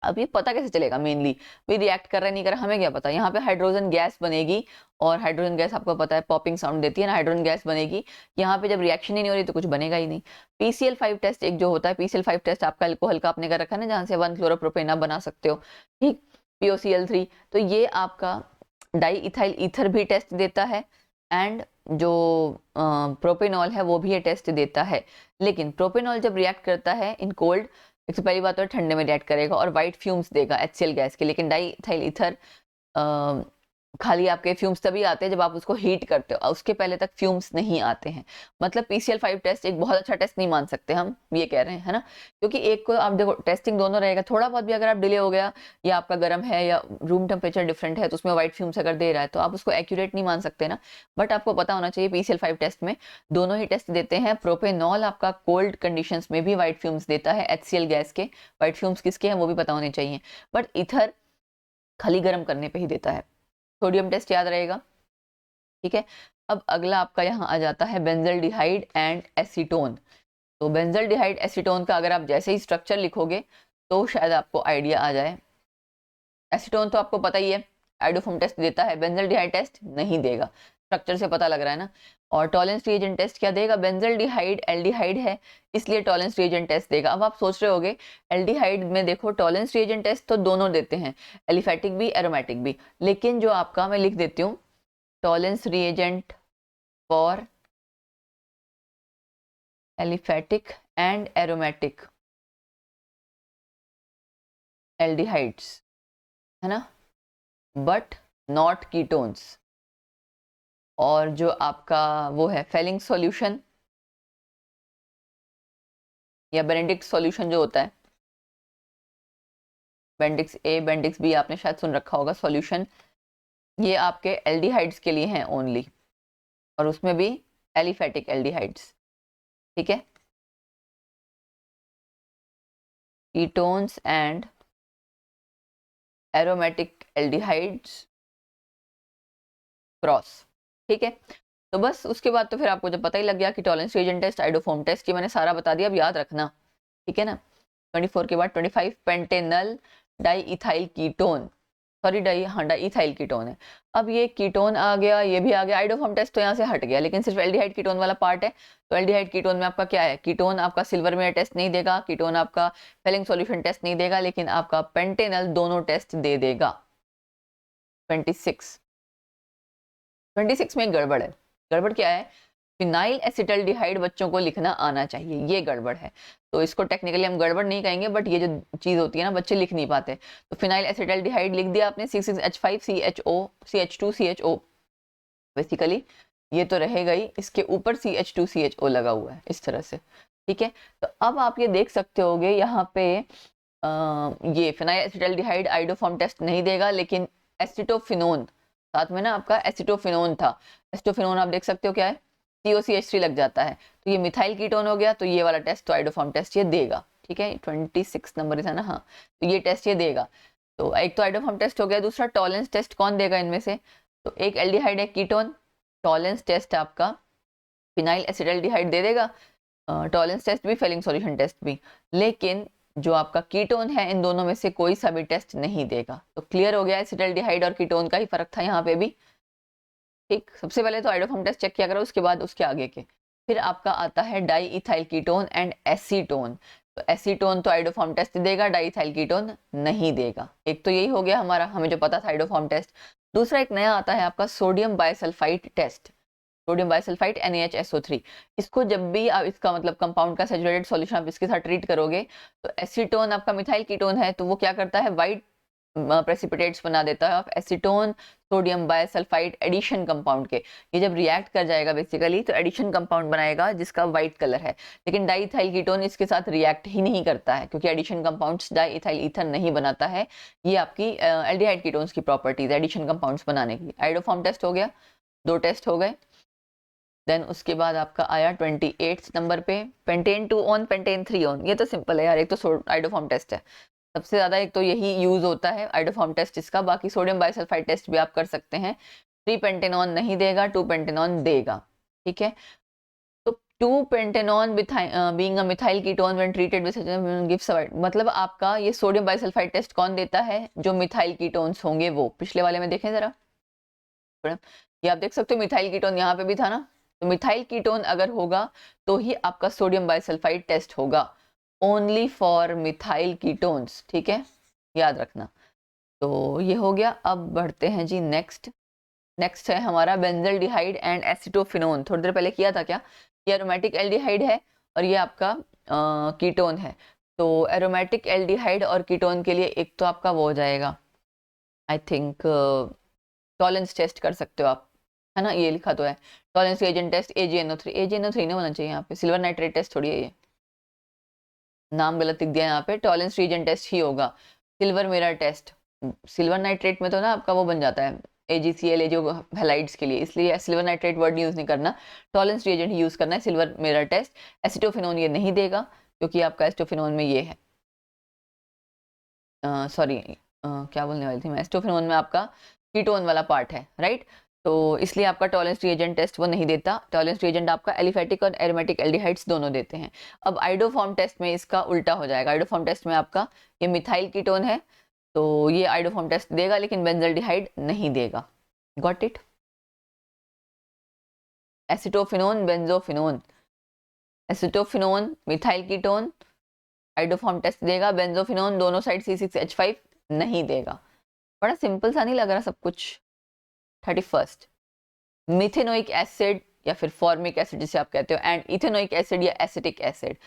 अब ये पता कैसे चलेगा, मेनली भी रिएक्ट कर रहा है नहीं कर रहा हमें क्या पता। यहाँ पे हाइड्रोजन गैस बनेगी, और हाइड्रोजन गैस आपको पता है पॉपिंग साउंड देती है ना, हाइड्रोजन गैस बनेगी। यहाँ पे जब रिएक्शन ही नहीं हो रही तो कुछ बनेगा ही नहीं। PCl5 टेस्ट एक जो होता है, PCl5 टेस्ट आपका अल्कोहल का आपने कर रखा है ना, जहाँ से 1 क्लोरोप्रोपेन आप बना सकते हो, ठीक, POCl3, तो ये आपका डाई इथाइल ईथर भी टेस्ट देता है, एंड जो प्रोपेनॉल है वो भी ये टेस्ट देता है। लेकिन प्रोपेनॉल जब रिएक्ट करता है इन कोल्ड, एक तो पहली बात तो ठंडे में रिएक्ट करेगा और वाइट फ्यूम्स देगा HCl गैस के, लेकिन डाई इथाइल ईथर खाली आपके फ्यूम्स तभी आते हैं जब आप उसको हीट करते हो, उसके पहले तक फ्यूम्स नहीं आते हैं। मतलब PCl5 टेस्ट एक बहुत अच्छा टेस्ट नहीं मान सकते हम, ये कह रहे हैं, है ना, क्योंकि एक को आप देखो टेस्टिंग दोनों रहेगा, थोड़ा बहुत भी अगर आप डिले हो गया, या आपका गर्म है या रूम टेम्परेचर डिफरेंट है, तो उसमें व्हाइट फ्यूम्स अगर दे रहा है तो आप उसको एक्यूरेट नहीं मान सकते ना। बट आपको पता होना चाहिए PCl5 टेस्ट में दोनों ही टेस्ट देते हैं। प्रोपेनॉल आपका कोल्ड कंडीशन में भी व्हाइट फ्यूम्स देता है HCl गैस के, व्हाइट फ्यूम्स किसके हैं वो भी पता होने चाहिए, बट ईथर खाली गर्म करने पर ही देता है। सोडियम टेस्ट याद रहेगा, ठीक है। अब अगला आपका यहाँ आ जाता है बेंजल्डिहाइड एंड एसीटोन। तो बेंजल्डिहाइड एसीटोन का अगर आप जैसे ही स्ट्रक्चर लिखोगे तो शायद आपको आइडिया आ जाए। एसीटोन तो आपको पता ही है, आइडोफॉर्म टेस्ट देता है, बेंजल्डिहाइड टेस्ट नहीं देगा, स्ट्रक्चर से पता लग रहा है ना। और टॉलेंस रिएजेंट टेस्ट क्या देगा, बेंजल्डिहाइड एल्डिहाइड है इसलिए टॉलेंस रिएजेंट टेस्ट देगा। अब आप सोच रहे होगे एल्डिहाइड में देखो टॉलेंस रिएजेंट टेस्ट तो दोनों देते हैं, एलिफेटिक भी एरोमेटिक भी, लेकिन जो आपका मैं लिख देती हूँ Tollens reagent for aliphatic and aromatic aldehydes, है ना, बट नॉट कीटोन्स। और जो आपका वो है फेलिंग सॉल्यूशन या बेनेडिक्ट सॉल्यूशन जो होता है, बेंडिक्स ए बेंडिक्स बी आपने शायद सुन रखा होगा सॉल्यूशन, ये आपके एल्डिहाइड्स के लिए हैं ओनली, और उसमें भी एलिफेटिक एल्डिहाइड्स, ठीक है, ketones and aromatic aldehydes cross, ठीक है। तो बस उसके बाद तो फिर आपको जब पता ही लग गया कि Tollens reagent test iodoform test, की मैंने सारा बता दिया, अब याद रखना, ठीक है ना। 24 के बाद 25 pentanal di ethyl ketone, sorry di, हाँ डाई इथाइल कीटोन है। अब ये कीटोन आ गया, ये भी आ गया, आइडोफॉर्म टेस्ट तो यहाँ से हट गया, लेकिन सिर्फ एल्डिहाइड कीटोन वाला पार्ट है। तो एल्डिहाइड कीटोन में आपका क्या है, कीटोन आपका सिल्वर में टेस्ट नहीं देगा, कीटोन आपका फेलिंग सॉल्यूशन टेस्ट नहीं देगा, लेकिन आपका पेंटेनल दोनों टेस्ट दे देगा। 26 में एक गड़बड़ है। गड़बड़ क्या है, फिनाइल एसिटल्डिहाइड बच्चों को लिखना आना चाहिए, ये गड़बड़ है। तो इसको टेक्निकली हम गड़बड़ नहीं कहेंगे, बट ये जो चीज़ होती है ना, बच्चे लिख नहीं पाते। तो फिनाइल एसिटल्डिहाइड लिख दिया आपने, C6H5CHO CH2CHO, बेसिकली ये तो रहेगा ही, इसके ऊपर CH2CHO लगा हुआ है इस तरह से, ठीक है। तो अब आप ये देख सकते होगे यहाँ पे ये फिनाइल एसिटल्डिहाइड आइडोफॉर्म टेस्ट नहीं देगा, लेकिन एसिटोफिनोन साथ में ना आपका एसिटोफिनोन था। एसिटोफिनोन आप देख सकते हो क्या है, COCH3 लग जाता है, तो ये मिथाइल कीटोन हो गया, तो ये वाला टेस्ट तो आइडोफॉर्म टेस्ट ये देगा, ठीक है। 26 नंबर है ना, हाँ, तो ये टेस्ट ये देगा। तो एक तो आइडोफॉर्म टेस्ट हो गया, दूसरा टॉलेंस टेस्ट कौन देगा इनमें से, तो एक एल्डिहाइड है कीटोन, टॉलेंस टेस्ट आपका फिनाइल एसिटल्डिहाइड दे देगा, टॉलेंस टेस्ट भी, फेलिंग सॉल्यूशन टेस्ट भी, लेकिन जो आपका कीटोन है इन दोनों में से कोई सा भी टेस्ट नहीं देगा। तो क्लियर हो गया, एसिटल्डिहाइड और कीटोन का ही फर्क था यहाँ पे भी, ठीक। सबसे पहले तो आइडोफॉर्म टेस्ट चेक किया करो, उसके बाद उसके आगे के। फिर आपका आता है die ethyl ketone and acetone. तो एसीटोन तो आइडोफॉर्म टेस्ट देगा, डाई इथाइल कीटोन नहीं देगा। एक तो यही हो गया हमारा, हमें जो पता था आइडोफॉर्म टेस्ट। दूसरा एक नया आता है आपका sodium bisulphite test, sodium bisulphite NaHSO3। इसको जब भी आप इसका मतलब कंपाउंड का सैचुरेटेड सॉल्यूशन आप इसके साथ ट्रीट करोगे, तो एसीटोन आपका मिथाइल कीटोन है, तो वो क्या करता है, वाइट प्रेसिपिटेट्स बना देता है of acetone sodium bisulphite addition compound के। ये जब रिएक्ट कर जाएगा बेसिकली, तो एडिशन कंपाउंड बनाएगा जिसका वाइट कलर है, लेकिन डाईइथाइल कीटोन इसके साथ रिएक्ट ही नहीं करता है, क्योंकि एडिशन कंपाउंड्स डाईइथाइल ईथर नहीं बनाता है। ये आपकी एल्डिहाइड कीटोन्स की प्रॉपर्टीज एडिशन कंपाउंड्स बनाने की। आइडोफॉर्म टेस्ट हो गया, 2 टेस्ट हो गए। देन उसके बाद आपका आया 28 नंबर पे पेंटेन 2 ऑन पेंटेन 3 ऑन। ये तो सिंपल है यार, एक तो आइडोफॉर्म टेस्ट है सबसे ज्यादा, एक तो यही यूज होता है आइडोफॉर्म टेस्ट इसका। बाकी सोडियम बाइसल्फाइड टेस्ट भी आप कर सकते हैं। 3 पेंटेनॉन नहीं देगा, 2 पेंटेनॉन देगा, ठीक है। तो 2 pentanone being a methyl ketone when treated with gives मतलब आपका ये सोडियम बाइसल्फाइड टेस्ट कौन देता है, जो मिथाइल कीटोन्स होंगे वो। पिछले वाले में देखें जरा, ये आप देख सकते हो मिथाइल कीटोन यहाँ पे भी था ना, तो मिथाइल कीटोन अगर होगा तो ही आपका सोडियम बाइसल्फाइड टेस्ट होगा, ओनली फॉर मिथाइल कीटोन्स, ठीक है, याद रखना। तो ये हो गया। अब बढ़ते हैं जी नेक्स्ट है हमारा बेंजल्डिहाइड एंड एसिटोफिनोन। थोड़ी देर पहले किया था क्या, ये एरोमेटिक एल्डिहाइड है और ये आपका कीटोन है। तो एरोमेटिक एल्डिहाइड और कीटोन के लिए एक तो आपका वो हो जाएगा, आई थिंक टॉलेंस टेस्ट कर सकते हो आप, है ना, ये लिखा तो है टॉलेंस रिएजेंट टेस्ट AgNO3 नहीं होना चाहिए यहाँ पे, सिल्वर नाइट्रेट टेस्ट थोड़ी है ये, नाम गलत लिख दिया यहाँ पे, टॉलेंस रिएजेंट टेस्ट ही होगा। Silver mirror test, silver nitrate में तो ना आपका वो बन जाता है AgCl जो हैलाइड्स के लिए, इसलिए सिल्वर नाइट्रेट वर्ड यूज नहीं करना, टॉलेंस रिएजेंट ही यूज करना है, सिल्वर मिरर टेस्ट। एसिटोफिनोन ये नहीं देगा, क्योंकि आपका एसिटोफिनोन में ये है, सॉरी क्या बोलने वाली थी मैं, एसिटोफिनोन में आपका कीटोन वाला पार्ट है, राइट। तो इसलिए आपका टॉलेंस रिएजेंट टेस्ट वो नहीं देता। टॉलेंस रिएजेंट आपका एलिफेटिक और एरोमेटिक एल्डिहाइड्स दोनों देते हैं। अब आइडोफॉर्म टेस्ट में इसका उल्टा हो जाएगा। आइडोफॉर्म टेस्ट में आपका ये मिथाइल कीटोन है, तो ये आइडोफॉर्म टेस्ट देगा, लेकिन बेंजल्डिहाइड नहीं देगा। Got it. Acetophenone benzophenone, acetophenone methyl ketone iodoform test देगा, बेंजोफिनोन दोनों साइड C6H5 नहीं देगा। बड़ा सिंपल सा नहीं लग रहा सब कुछ। 31 मिथेनोइक एसिड या फिर फॉर्मिक एसिड जिसे आप कहते हो, एंड इथेनोइक एसिड या एसिटिक एसिड।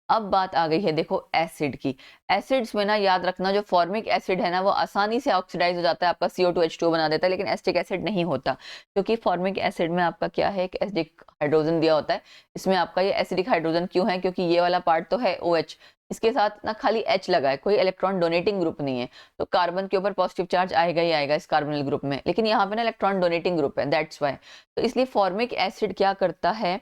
अब बात आ गई है देखो एसिड की। एसिड्स में ना याद रखना, जो फॉर्मिक एसिड है ना वो आसानी से ऑक्सीडाइज हो जाता है, आपका CO2H2 बना देता है, लेकिन एसिटिक एसिड नहीं होता, क्योंकि फॉर्मिक एसिड में आपका क्या है, एक एसिडिक हाइड्रोजन दिया होता है। इसमें आपका ये एसिडिक हाइड्रोजन क्यों है, क्योंकि ये वाला पार्ट तो है OH, इसके साथ ना खाली H लगा है, कोई इलेक्ट्रॉन डोनेटिंग ग्रुप नहीं है, तो कार्बन के ऊपर पॉजिटिव चार्ज आएगा ही आएगा इस कार्बोनिल ग्रुप में, लेकिन यहाँ पे ना इलेक्ट्रॉन डोनेटिंग ग्रुप है, दैट्स वाई। तो इसलिए फॉर्मिक एसिड क्या करता है,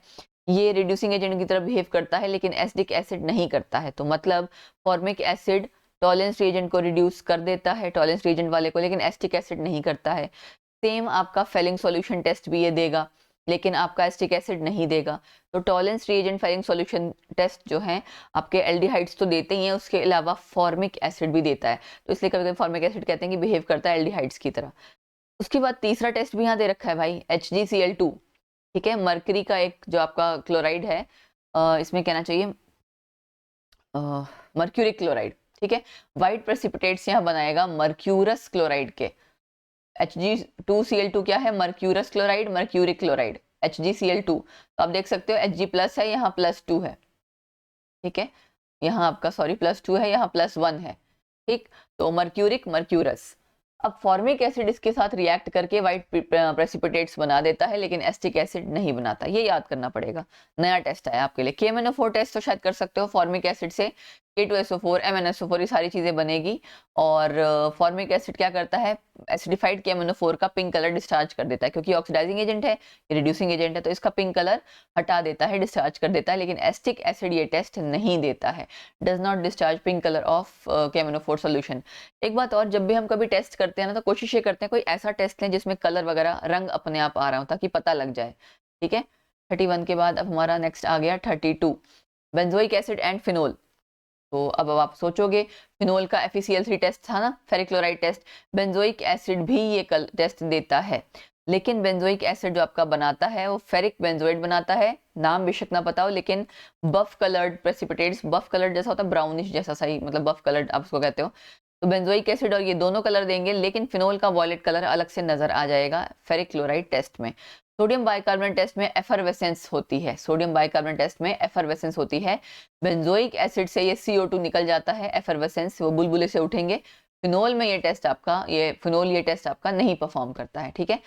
ये रिड्यूसिंग एजेंट की तरह बिहेव करता है, लेकिन एसिडिक एसिड नहीं करता है। तो मतलब फॉर्मिक एसिड टॉलेंस रिएजेंट को रिड्यूस कर देता है, टॉलेंस रिएजेंट वाले को, लेकिन एसिटिक एसिड नहीं करता है। सेम आपका फेलिंग सॉल्यूशन टेस्ट भी ये देगा, लेकिन आपका एसिटिक एसिड नहीं देगा। तो Tollens reagent Fehling solution test जो है आपके एल्डिहाइड्स तो देते ही हैं, उसके अलावा फॉर्मिक एसिड भी देता है, तो इसलिए कभी कभी फॉर्मिक एसिड कहते हैं कि बिहेव करता है एल्डिहाइड्स की तरह। उसके बाद तीसरा टेस्ट भी यहाँ दे रखा है भाई, HgCl2, ठीक है, मरकरी का एक जो आपका क्लोराइड है, इसमें कहना चाहिए मर्क्यूरिक क्लोराइड, ठीक है। व्हाइट प्रेसिपिटेट्स यहाँ बनाएगा मर्क्यूरस क्लोराइड के। Hg2Cl2 क्या है, mercurous chloride, mercuric chloride, HgCl2, तो आप देख सकते हो Hg+ है, यहाँ +2 है, ठीक है, यहाँ आपका सॉरी +2 है, यहाँ +1 है, ठीक। तो मर्क्यूरिक मर्क्यूरस। अब फॉर्मिक एसिड इसके साथ रिएक्ट करके व्हाइट प्रेसिपिटेट्स बना देता है, लेकिन एसिटिक एसिड नहीं बनाता, ये याद करना पड़ेगा। नया टेस्ट है आपके लिए। KMnO4 टेस्ट तो शायद कर सकते हो, फॉर्मिक एसिड से K2SO4 MnSO4 ये सारी चीजें बनेगी। और फॉर्मिक एसिड क्या करता है, एसिडिफाइड KMnO4 का पिंक कलर डिस्चार्ज कर देता है, क्योंकि ऑक्सीडाइजिंग एजेंट है, रिड्यूसिंग एजेंट है, तो इसका पिंक कलर हटा देता है, डिस्चार्ज कर देता है। लेकिन एसिटिक एसिड ये टेस्ट नहीं देता है, does not discharge pink colour of KMnO4 solution. एक बात और, जब भी हम कभी टेस्ट करते हैं ना, तो कोशिश ये करते हैं कोई ऐसा टेस्ट लें जिसमें कलर वगैरह रंग अपने आप आ रहा हो, ताकि पता लग जाए, ठीक है। 31 के बाद अब हमारा नेक्स्ट आ गया 32, बेंजोइक एसिड एंड फिनोल। तो अब आप सोचोगे, फिनोल का FeCl3 टेस्ट था ना, ferric chloride test, benzoic acid भी ये टेस्ट देता है, लेकिन बेंजोइक एसिड जो आपका बनाता है वो फेरिक बेंजोएट बनाता है। नाम बेशक ना पता हो, लेकिन बफ कलर्ड प्रेसिपिटेट्स, बफ कलर्ड जैसा होता है, ब्राउनिश जैसा, सही मतलब बफ कलर्ड आप उसको कहते हो। तो बेंजोइक एसिड और ये दोनों कलर देंगे, लेकिन फिनोल का वॉयलेट कलर अलग से नजर आ जाएगा फेरिक क्लोराइड टेस्ट में। सोडियम बाइकार्बोनेट टेस्ट में एफरवेसेंस होती है, सोडियम बाइकार्बोनेट टेस्ट में एफरवेसेंस होती है। बेंजोइक एसिड से ये CO2 निकल जाता है, एफरवेसेंस, वो बुलबुले से उठेंगे। फिनोल में ये टेस्ट आपका, ये फिनोल ये टेस्ट आपका नहीं परफॉर्म करता है, ठीक है।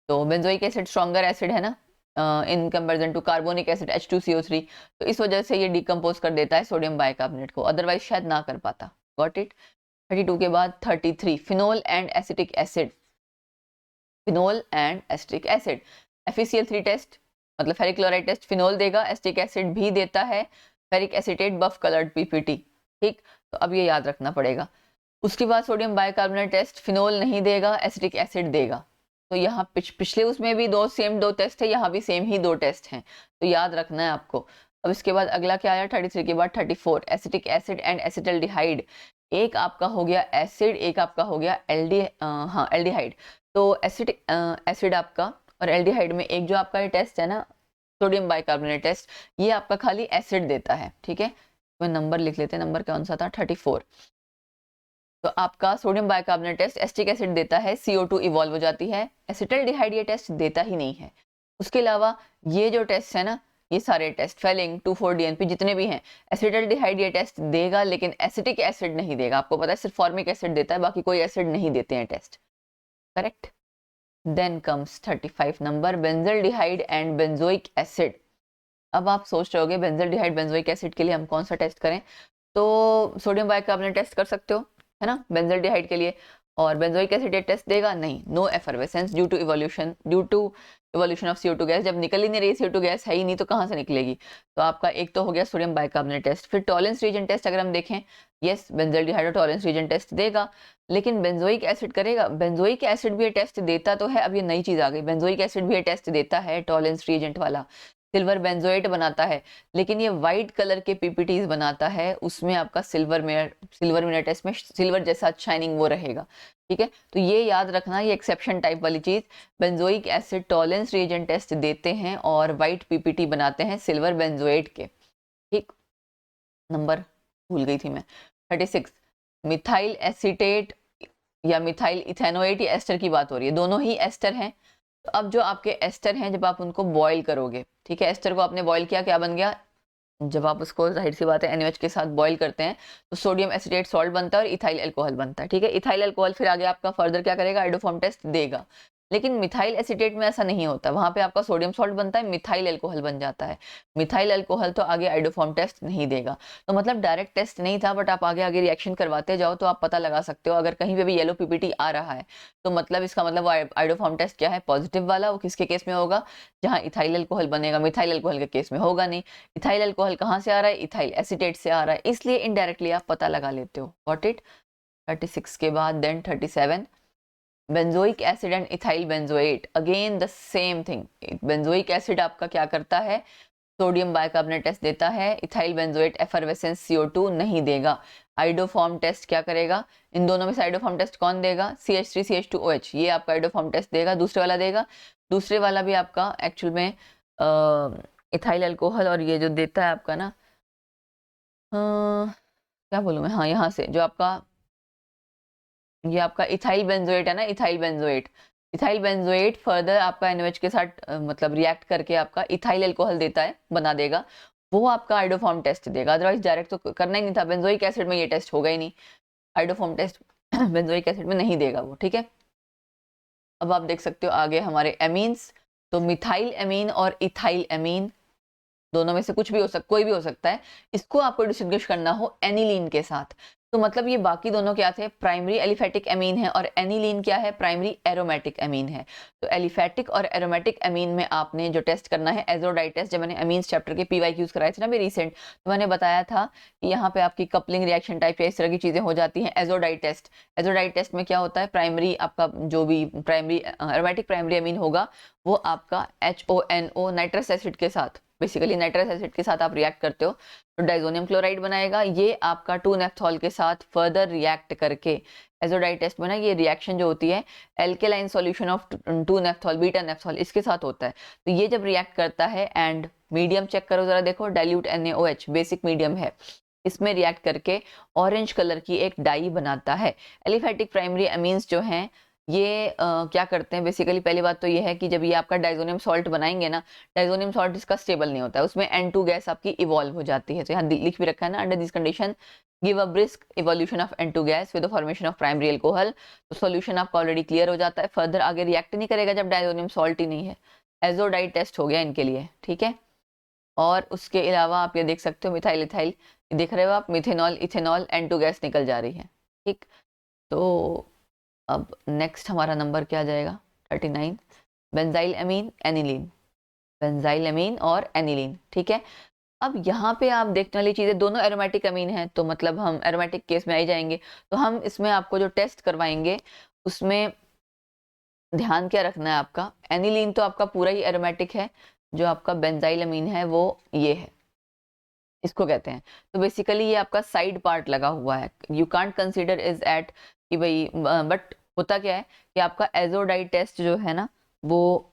तो बेंजोइक एसिड स्ट्रॉन्गर एसिड है ना in comparison to carbonic acid H2CO3, तो इस वजह से ये डिकम्पोज कर देता है सोडियम बाइकार्बोनेट को, अदरवाइज शायद ना कर पाता। Got it. 32 के बाद 33, phenol and acetic acid. Phenol and acetic acid, FeCl3 test मतलब फेरिक क्लोराइड टेस्ट फिनोल देगा, एसिटिक एसिड भी देता है, ferric acetate buff coloured PPT, ठीक। तो अब ये याद रखना पड़ेगा। उसके बाद सोडियम बाइकार्बोनेट टेस्ट फिनोल नहीं देगा, एसिटिक एसिड देगा। तो यहाँ पिछले उसमें भी दो टेस्ट है, यहाँ भी सेम ही 2 टेस्ट हैं, तो याद रखना है आपको। अब इसके बाद अगला क्या आया 33 के बाद 34, एसिटिक एसिड एंड एसिटल्डिहाइड। एक आपका हो गया एसिड, एक आपका हो गया एल्डिहाइड। तो एसिटिक एसिड आपका और एल्डिहाइड में एक जो आपका ये टेस्ट है ना, सोडियम बाइकार्बोनेट टेस्ट, ये आपका खाली एसिड देता है, ठीक है। मैं नंबर लिख लेते हैं, नंबर कौन सा था, 34। तो आपका sodium bicarbonate test acetic acid देता है, CO2 इवॉल्व हो जाती है। एसिटल्डिहाइड ये टेस्ट देता ही नहीं है। उसके अलावा ये जो टेस्ट है ना, ये सारे टेस्ट फेलिंग 2,4-DNP जितने भी हैं, एसिटल्डिहाइड ये टेस्ट देगा, लेकिन एसिटिक एसिड नहीं देगा। आपको पता है सिर्फ फॉर्मिक एसिड देता है, बाकी कोई एसिड नहीं देते हैं test, correct. Then comes 35 number, benzaldehyde and benzoic acid. अब आप सोच रहे होगे बेंजल्डिहाइड बेंजोइक एसिड के लिए हम कौन सा टेस्ट करें, तो सोडियम बाइकार्बोनेट टेस्ट कर सकते हो, है ना, बेंजल्डिहाइड के लिए। और बेंजोइक एसिड टेस्ट देगा नहीं, no effervescence due to evolution of CO2 gas. जब निकल ही नहीं रही CO2 गैस है ही नहीं, तो कहाँ से निकलेगी। तो आपका एक तो हो गया सोडियम बाइकार्बोनेट टेस्ट। फिर टॉलेंस रीजन टेस्ट अगर हम देखें, yes benzaldehyde Tollens reagent test देगा, लेकिन बेंजोइक एसिड करेगा। बेंजोइक एसिड भी ये टेस्ट देता तो है, अब ये नई चीज आ गई, बेंजोइक एसिड भी ये टेस्ट देता है, टॉलेंस रीजेंट वाला, सिल्वर बेंजोएट बनाता है, लेकिन ये व्हाइट कलर के PPTs बनाता है, उसमें आपका सिल्वर मिनर टेस्ट में सिल्वर जैसा शाइनिंग वो रहेगा, ठीक है। तो ये याद रखना, ये एक्सेप्शन टाइप वाली चीज, benzoic acid Tollens reagent test देते हैं और व्हाइट PPT बनाते हैं सिल्वर बेंजोएट के, ठीक। नंबर भूल गई थी मैं, 36, मिथाइल एसीटेट या मिथाइल इथेनोएट, या एस्टर की बात हो रही है, दोनों ही एस्टर हैं। तो अब जो आपके एस्टर हैं, जब आप उनको बॉईल करोगे, ठीक है, एस्टर को आपने बॉईल किया, क्या बन गया, जब आप उसको जाहिर सी बात है NaOH के साथ बॉईल करते हैं, तो सोडियम एसिटेट सॉल्ट बनता है और इथाइल अल्कोहल बनता है, ठीक है। इथाइल अल्कोहल फिर आगे आपका फर्दर क्या करेगा, आइडोफॉर्म टेस्ट देगा। लेकिन मिथाइल एसिटेट में ऐसा नहीं होता, वहां पे आपका सोडियम सॉल्ट बनता है, मिथाइल अल्कोहल बन जाता है। मिथाइल अल्कोहल तो आगे आइडोफॉर्म टेस्ट नहीं देगा। तो मतलब डायरेक्ट टेस्ट नहीं था, बट आप आगे आगे रिएक्शन करवाते जाओ तो आप पता लगा सकते हो। अगर कहीं पे भी येलो PPT आ रहा है, तो मतलब इसका मतलब आइडोफॉर्म टेस्ट क्या है, पॉजिटिव वाला। वो किसके केस में होगा, जहां इथाइल अल्कोहल बनेगा, मिथाइल अल्कोहल के केस में होगा नहीं। इथाइल अल्कोहल कहाँ से आ रहा है, इथाइल एसिटेट से आ रहा है, इसलिए इनडायरेक्टली आप पता लगा लेते हो। Got it. 36 के बाद then 37, benzoic acid and ethyl benzoate, again the same thing. Benzoic acid आपका क्या करता है, सोडियम बाइकार्बोनेट टेस्ट देता है, इथाइल बेंजोएट एफरवेसेंस CO2 नहीं देगा। आइडोफॉर्म टेस्ट क्या करेगा, इन दोनों में से आइडोफॉर्म टेस्ट कौन देगा, CH3CH2OH, ये आपका आइडोफॉर्म टेस्ट देगा, दूसरे वाला देगा। दूसरे वाला भी आपका एक्चुअल में इथाइल अल्कोहल, और ये जो देता है आपका ना, क्या बोलूँ मैं, हाँ यहाँ से जो आपका ये आपका इथाइल बेंजोएट है ना, ethyl benzoate, ethyl benzoate further आपका NaOH के साथ मतलब रिएक्ट करके आपका इथाइल अल्कोहल देता है, बना देगा, वो आपका आइडोफॉर्म टेस्ट देगा। अदरवाइज डायरेक्ट तो करना ही नहीं था, बेंजोइक एसिड में ये टेस्ट होगा ही नहीं, आइडोफॉर्म टेस्ट बेंजोइक एसिड में नहीं देगा वो, ठीक है। अब आप देख सकते हो आगे हमारे एमीन्स, तो मिथाइल एमीन और इथाइल एमीन दोनों में से कुछ भी हो कोई भी हो सकता है, इसको आपको डिस्टिंग्विश करना हो एनिलीन के साथ। तो मतलब ये बाकी दोनों क्या थे, प्राइमरी एलिफेटिक एमीन है, और एनिलीन क्या है, प्राइमरी एरोमेटिक एमीन है। तो एलिफेटिक और एरोमेटिक एमीन में आपने जो टेस्ट करना है एजोडाइट टेस्ट, जब मैंने एमीन्स चैप्टर के PYQs कराए थे ना अभी रिसेंट, तो मैंने बताया था कि यहाँ पे आपकी कपलिंग रिएक्शन टाइप या इस तरह की चीजें हो जाती हैं एजोडाइट टेस्ट। एजोडाइट टेस्ट में क्या होता है, प्राइमरी आपका जो भी प्राइमरी एरोमेटिक प्राइमरी एमीन होगा वो आपका HONO नाइट्रस एसिड के साथ, बेसिकली नाइट्रस एसिड के साथ आप रिएक्ट करते हो तो डाइजोनियम क्लोराइड बनाएगा। ये आपका 2-नेफ्थॉल के साथ फर्दर रिएक्ट करके एजोडाइट टेस्ट में ना ये रिएक्शन जो होती है alkaline solution of naphthol beta naphthol इसके साथ होता है। तो ये जब रिएक्ट करता है एंड मीडियम चेक करो जरा, देखो डाइल्यूट NaOH बेसिक मीडियम है, इसमें रिएक्ट करके ऑरेंज कलर की एक डाई बनाता है। एलिफेटिक प्राइमरी अमीन्स जो हैं ये क्या करते हैं, बेसिकली पहली बात तो ये है कि जब ये आपका डाइजोनियम सॉल्ट बनाएंगे ना, डाइजोनियम सॉल्ट इसका स्टेबल नहीं होता है, उसमें N2 गैस आपकी इवॉल्व हो जाती है। तो यहाँ लिख भी रखा है ना, under this condition give a brisk evolution of N2 gas with the formation of primary alcohol. तो सॉल्यूशन आपका ऑलरेडी क्लियर हो जाता है, फर्दर आगे रिएक्ट नहीं करेगा जब डाइजोनियम सॉल्ट ही नहीं है। एजोडाइट टेस्ट हो गया इनके लिए, ठीक है। और उसके अलावा आप ये देख सकते हो मिथाइल इथाइल, देख रहे हो आप, मिथेनॉल इथेनॉल N2 गैस निकल जा रही है, ठीक। तो अब नेक्स्ट हमारा नंबर क्या जाएगा, 39, बेंजाइल अमीन एनिलीन, बेंजाइल अमीन और एनिलीन, ठीक है। अब यहाँ पे आप देखने वाली चीजें, दोनों एरोमेटिक अमीन हैं तो मतलब हम एरोमेटिक केस में आ ही जाएंगे। तो हम इसमें आपको जो टेस्ट करवाएंगे उसमें ध्यान क्या रखना है आपका, एनिलीन तो आपका पूरा ही एरोमेटिक है, जो आपका बेंजाइल अमीन है वो ये है, इसको कहते हैं। तो बेसिकली ये आपका साइड पार्ट लगा हुआ है, you can't consider is at कि भाई, बट होता क्या है कि आपका एजोडाइट टेस्ट जो है ना, वो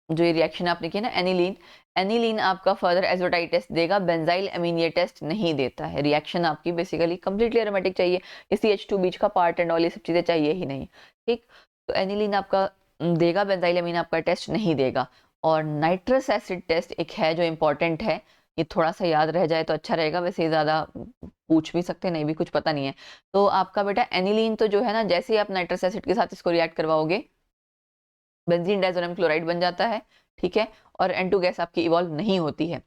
जो ये रिएक्शन आपने किया ना एनिलीन, एनिलीन आपका फर्दर एजोडाइट टेस्ट देगा, बेंजाइल अमीन ये टेस्ट नहीं देता है। रिएक्शन आपकी बेसिकली कंप्लीटली एरोमेटिक चाहिए, ये CH2 बीच का पार्ट एंड ऑल ये सब चीजें चाहिए ही नहीं, ठीक। तो एनिलीन आपका देगा, बेंजाइल अमीन आपका टेस्ट नहीं देगा। और नाइट्रस एसिड टेस्ट एक है जो इंपॉर्टेंट है, ये थोड़ा सा याद रह जाए तो अच्छा रहेगा, वैसे ज्यादा पूछ भी सकते नहीं भी कुछ पता नहीं है। तो आपका बेटा एनिलीन तो जो है ना, जैसे ही आप नाइट्रस एसिड के साथ इसको रिएक्ट करवाओगे बेंजीन डाइजोनियम क्लोराइड बन जाता है, ठीक है, और N2 गैस आपकी इवॉल्व नहीं होती है।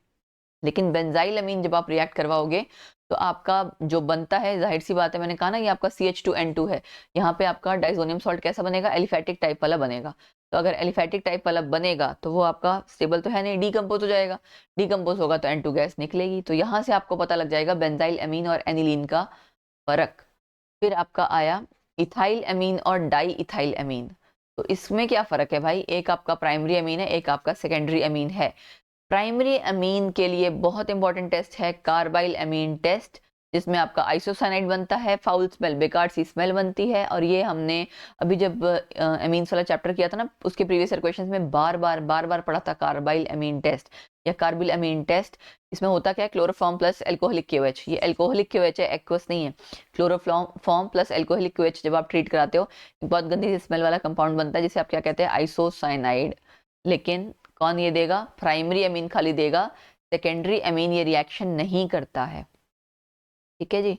लेकिन बेंजाइल अमीन जब आप रिएक्ट करवाओगे तो आपका जो बनता है, जाहिर सी बात है, मैंने कहा ना ये आपका CH2N2 है, यहाँ पे आपका डाइजोनियम सॉल्ट कैसा बनेगा, एलिफेटिक टाइप वाला बनेगा। तो अगर एलिफेटिक टाइप वाला बनेगा तो वो आपका स्टेबल तो है नहीं, डीकम्पोज हो जाएगा, डीकम्पोज होगा तो N2 गैस निकलेगी। तो यहाँ से आपको पता लग जाएगा बेंजाइल अमीन और एनिलीन का फर्क। फिर आपका आया इथाइल अमीन और डाई इथाइल अमीन। तो इसमें क्या फर्क है भाई, एक आपका प्राइमरी अमीन है, एक आपका सेकेंडरी अमीन है। प्राइमरी अमीन के लिए बहुत इंपॉर्टेंट टेस्ट है कार्बाइल अमीन टेस्ट, जिसमें आपका आइसोसाइनाइड बनता है, फाउल स्मेल बेकार सी स्मेल बनती है। और ये हमने अभी जब अमीन्स वाला चैप्टर किया था ना, उसके प्रीवियस ईयर क्वेश्चंस में बार बार पढ़ा था कार्बाइल अमीन टेस्ट या कार्बिल अमीन टेस्ट। इसमें होता क्या है, क्लोरोफॉर्म प्लस एल्कोहलिक KOH, ये एल्कोहलिक KOH है, एक्वस नहीं है। क्लोरोफॉर्म प्लस एल्कोहलिक KOH जब आप ट्रीट कराते हो, एक बहुत गंदी स्मेल वाला कंपाउंड बनता है जिसे आप क्या कहते हैं, आइसोसाइनाइड। लेकिन कौन ये देगा, प्राइमरी अमीन खाली देगा, सेकेंडरी अमीन ये रिएक्शन नहीं करता है, ठीक है जी।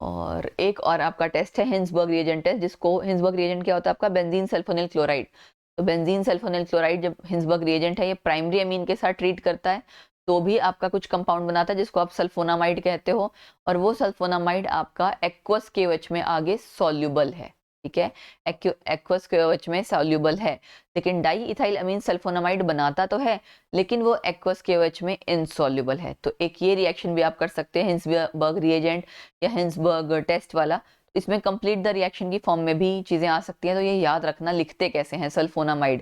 और एक और आपका टेस्ट है हिंसबर्ग रिएजेंट टेस्ट, जिसको हिंसबर्ग रिएजेंट क्या होता है आपका, बेंजीन सल्फोनिल क्लोराइड। तो बेंजीन सल्फोनिल क्लोराइड जब हिंसबर्ग रिएजेंट है, ये प्राइमरी अमीन के साथ ट्रीट करता है तो भी आपका कुछ कंपाउंड बनाता है जिसको आप सल्फोनामाइड कहते हो, और वो सल्फोनामाइड आपका एक्वस KOH में आगे सॉल्युबल है, ठीक है, एक्वस KOH में सॉल्युबल है। लेकिन डाई इथाइल अमीन सल्फोनामाइड बनाता तो है लेकिन वो एक्वस KOH में इनसॉल्युबल है। तो एक ये रिएक्शन भी आप कर सकते हैं, हिंसबर्ग रिएजेंट या हिंसबर्ग टेस्ट वाला। इसमें कंप्लीट द रिएक्शन की फॉर्म में भी चीजें आ सकती हैं, तो ये याद रखना लिखते कैसे हैं। सल्फोनामाइड,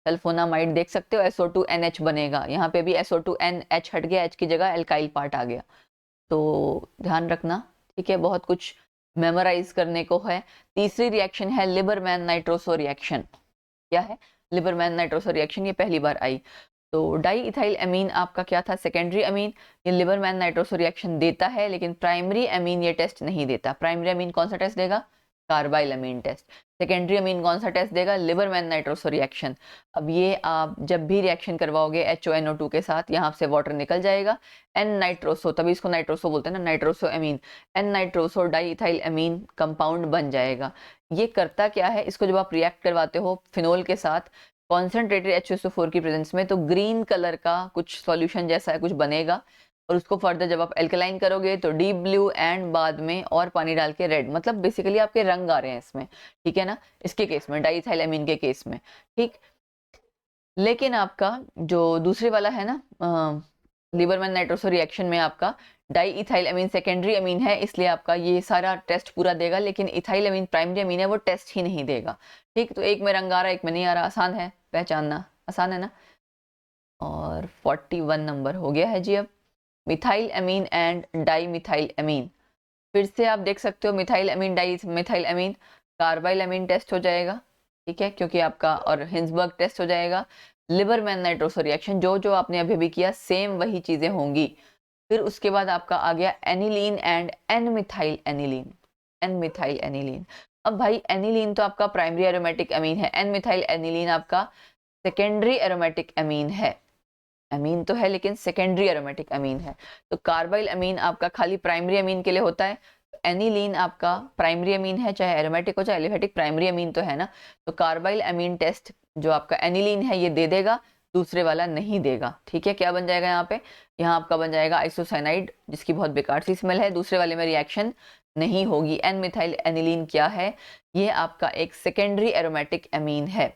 सल्फोनामाइड देख सकते हो, SO2NH बनेगा, यहाँ पे भी SO2NH हट गया, H की जगह एल्काइल पार्ट आ गया। तो ध्यान रखना, ठीक है, बहुत कुछ मेमोराइज करने को है। तीसरी रिएक्शन है लिबरमैन नाइट्रोसो रिएक्शन। क्या है लिबरमैन नाइट्रोसो रिएक्शन, ये पहली बार आई। तो डाई इथाइल अमीन आपका क्या था, सेकेंडरी अमीन, ये लिबरमैन नाइट्रोसो रिएक्शन देता है लेकिन प्राइमरी अमीन ये टेस्ट नहीं देता। प्राइमरी अमीन कौन सा टेस्ट देगा, कार्बाइल अमीन टेस्ट। सेकेंडरी अमीन कौन सा टेस्ट देगा? Liebermann nitroso reaction. अब ये आप जब भी रिएक्शन करवाओगे HONO2 के साथ, यहाँ से वाटर निकल जाएगा, एन नाइट्रोसो, तभी इसको नाइट्रोसो बोलते हैं ना, नाइट्रोसो अमीन, एन नाइट्रोसो डाईइथाइल अमीन कंपाउंड बन जाएगा। ये करता क्या है, इसको जब आप रिएक्ट करवाते हो फिनोल के साथ कॉन्सेंट्रेटेड HSO4 की प्रेजेंस में, तो ग्रीन कलर का कुछ सॉल्यूशन जैसा है कुछ बनेगा, और उसको फर्दर जब आप एल्कलाइन करोगे तो डीप ब्लू एंड बाद में और पानी डाल के रेड, मतलब बेसिकली आपके रंग आ रहे हैं इसमें, ठीक है ना, इसके केस में, डाईइथाइल अमीन के केस में, ठीक। लेकिन आपका जो दूसरे वाला है ना, लिबरमैन नाइट्रोसो रिएक्शन में आपका डाईइथाइल अमीन सेकेंडरी अमीन है, इसलिए आपका ये सारा टेस्ट पूरा देगा, लेकिन इथाइल अमीन प्राइमरी अमीन है, वो टेस्ट ही नहीं देगा, ठीक। तो एक में रंग आ रहा है, एक में नहीं आ रहा, आसान है पहचानना, आसान है ना। और 41 नंबर हो गया है जी। अब methyl amine and di methyl amine, फिर से आप देख सकते हो methyl amine di methyl amine, carbyl अमीन टेस्ट हो जाएगा, ठीक है, क्योंकि आपका, और हिंसबर्ग टेस्ट हो जाएगा। लिबरमैन नाइट्रोसो रिएक्शन जो जो आपने अभी भी किया सेम वही चीजें होंगी। फिर उसके बाद आपका आ गया aniline and N methyl aniline, N methyl aniline. अब भाई एनिलीन तो आपका प्राइमरी एरोमेटिक अमीन है, एन मिथाइल एनिलीन आपका सेकेंडरी एरोमेटिक अमीन है, अमीन तो है लेकिन सेकेंडरी एरोमेटिक अमीन है। तो कार्बाइल अमीन आपका खाली प्राइमरी अमीन के लिए होता है, एनिलीन आपका प्राइमरी अमीन है, चाहे एरोमेटिक हो चाहे एलिफेटिक, प्राइमरी अमीन तो है ना। तो कार्बाइल अमीन टेस्ट जो आपका एनिलीन है ये दे देगा, दूसरे वाला नहीं देगा, ठीक है। क्या बन जाएगा यहाँ पे, यहाँ आपका बन जाएगा आइसोसाइनाइड, जिसकी बहुत बेकार सी स्मेल है, दूसरे वाले में रिएक्शन नहीं होगी। एन मिथाइल एनिलीन क्या है, ये आपका एक सेकेंडरी एरोमेटिक अमीन है,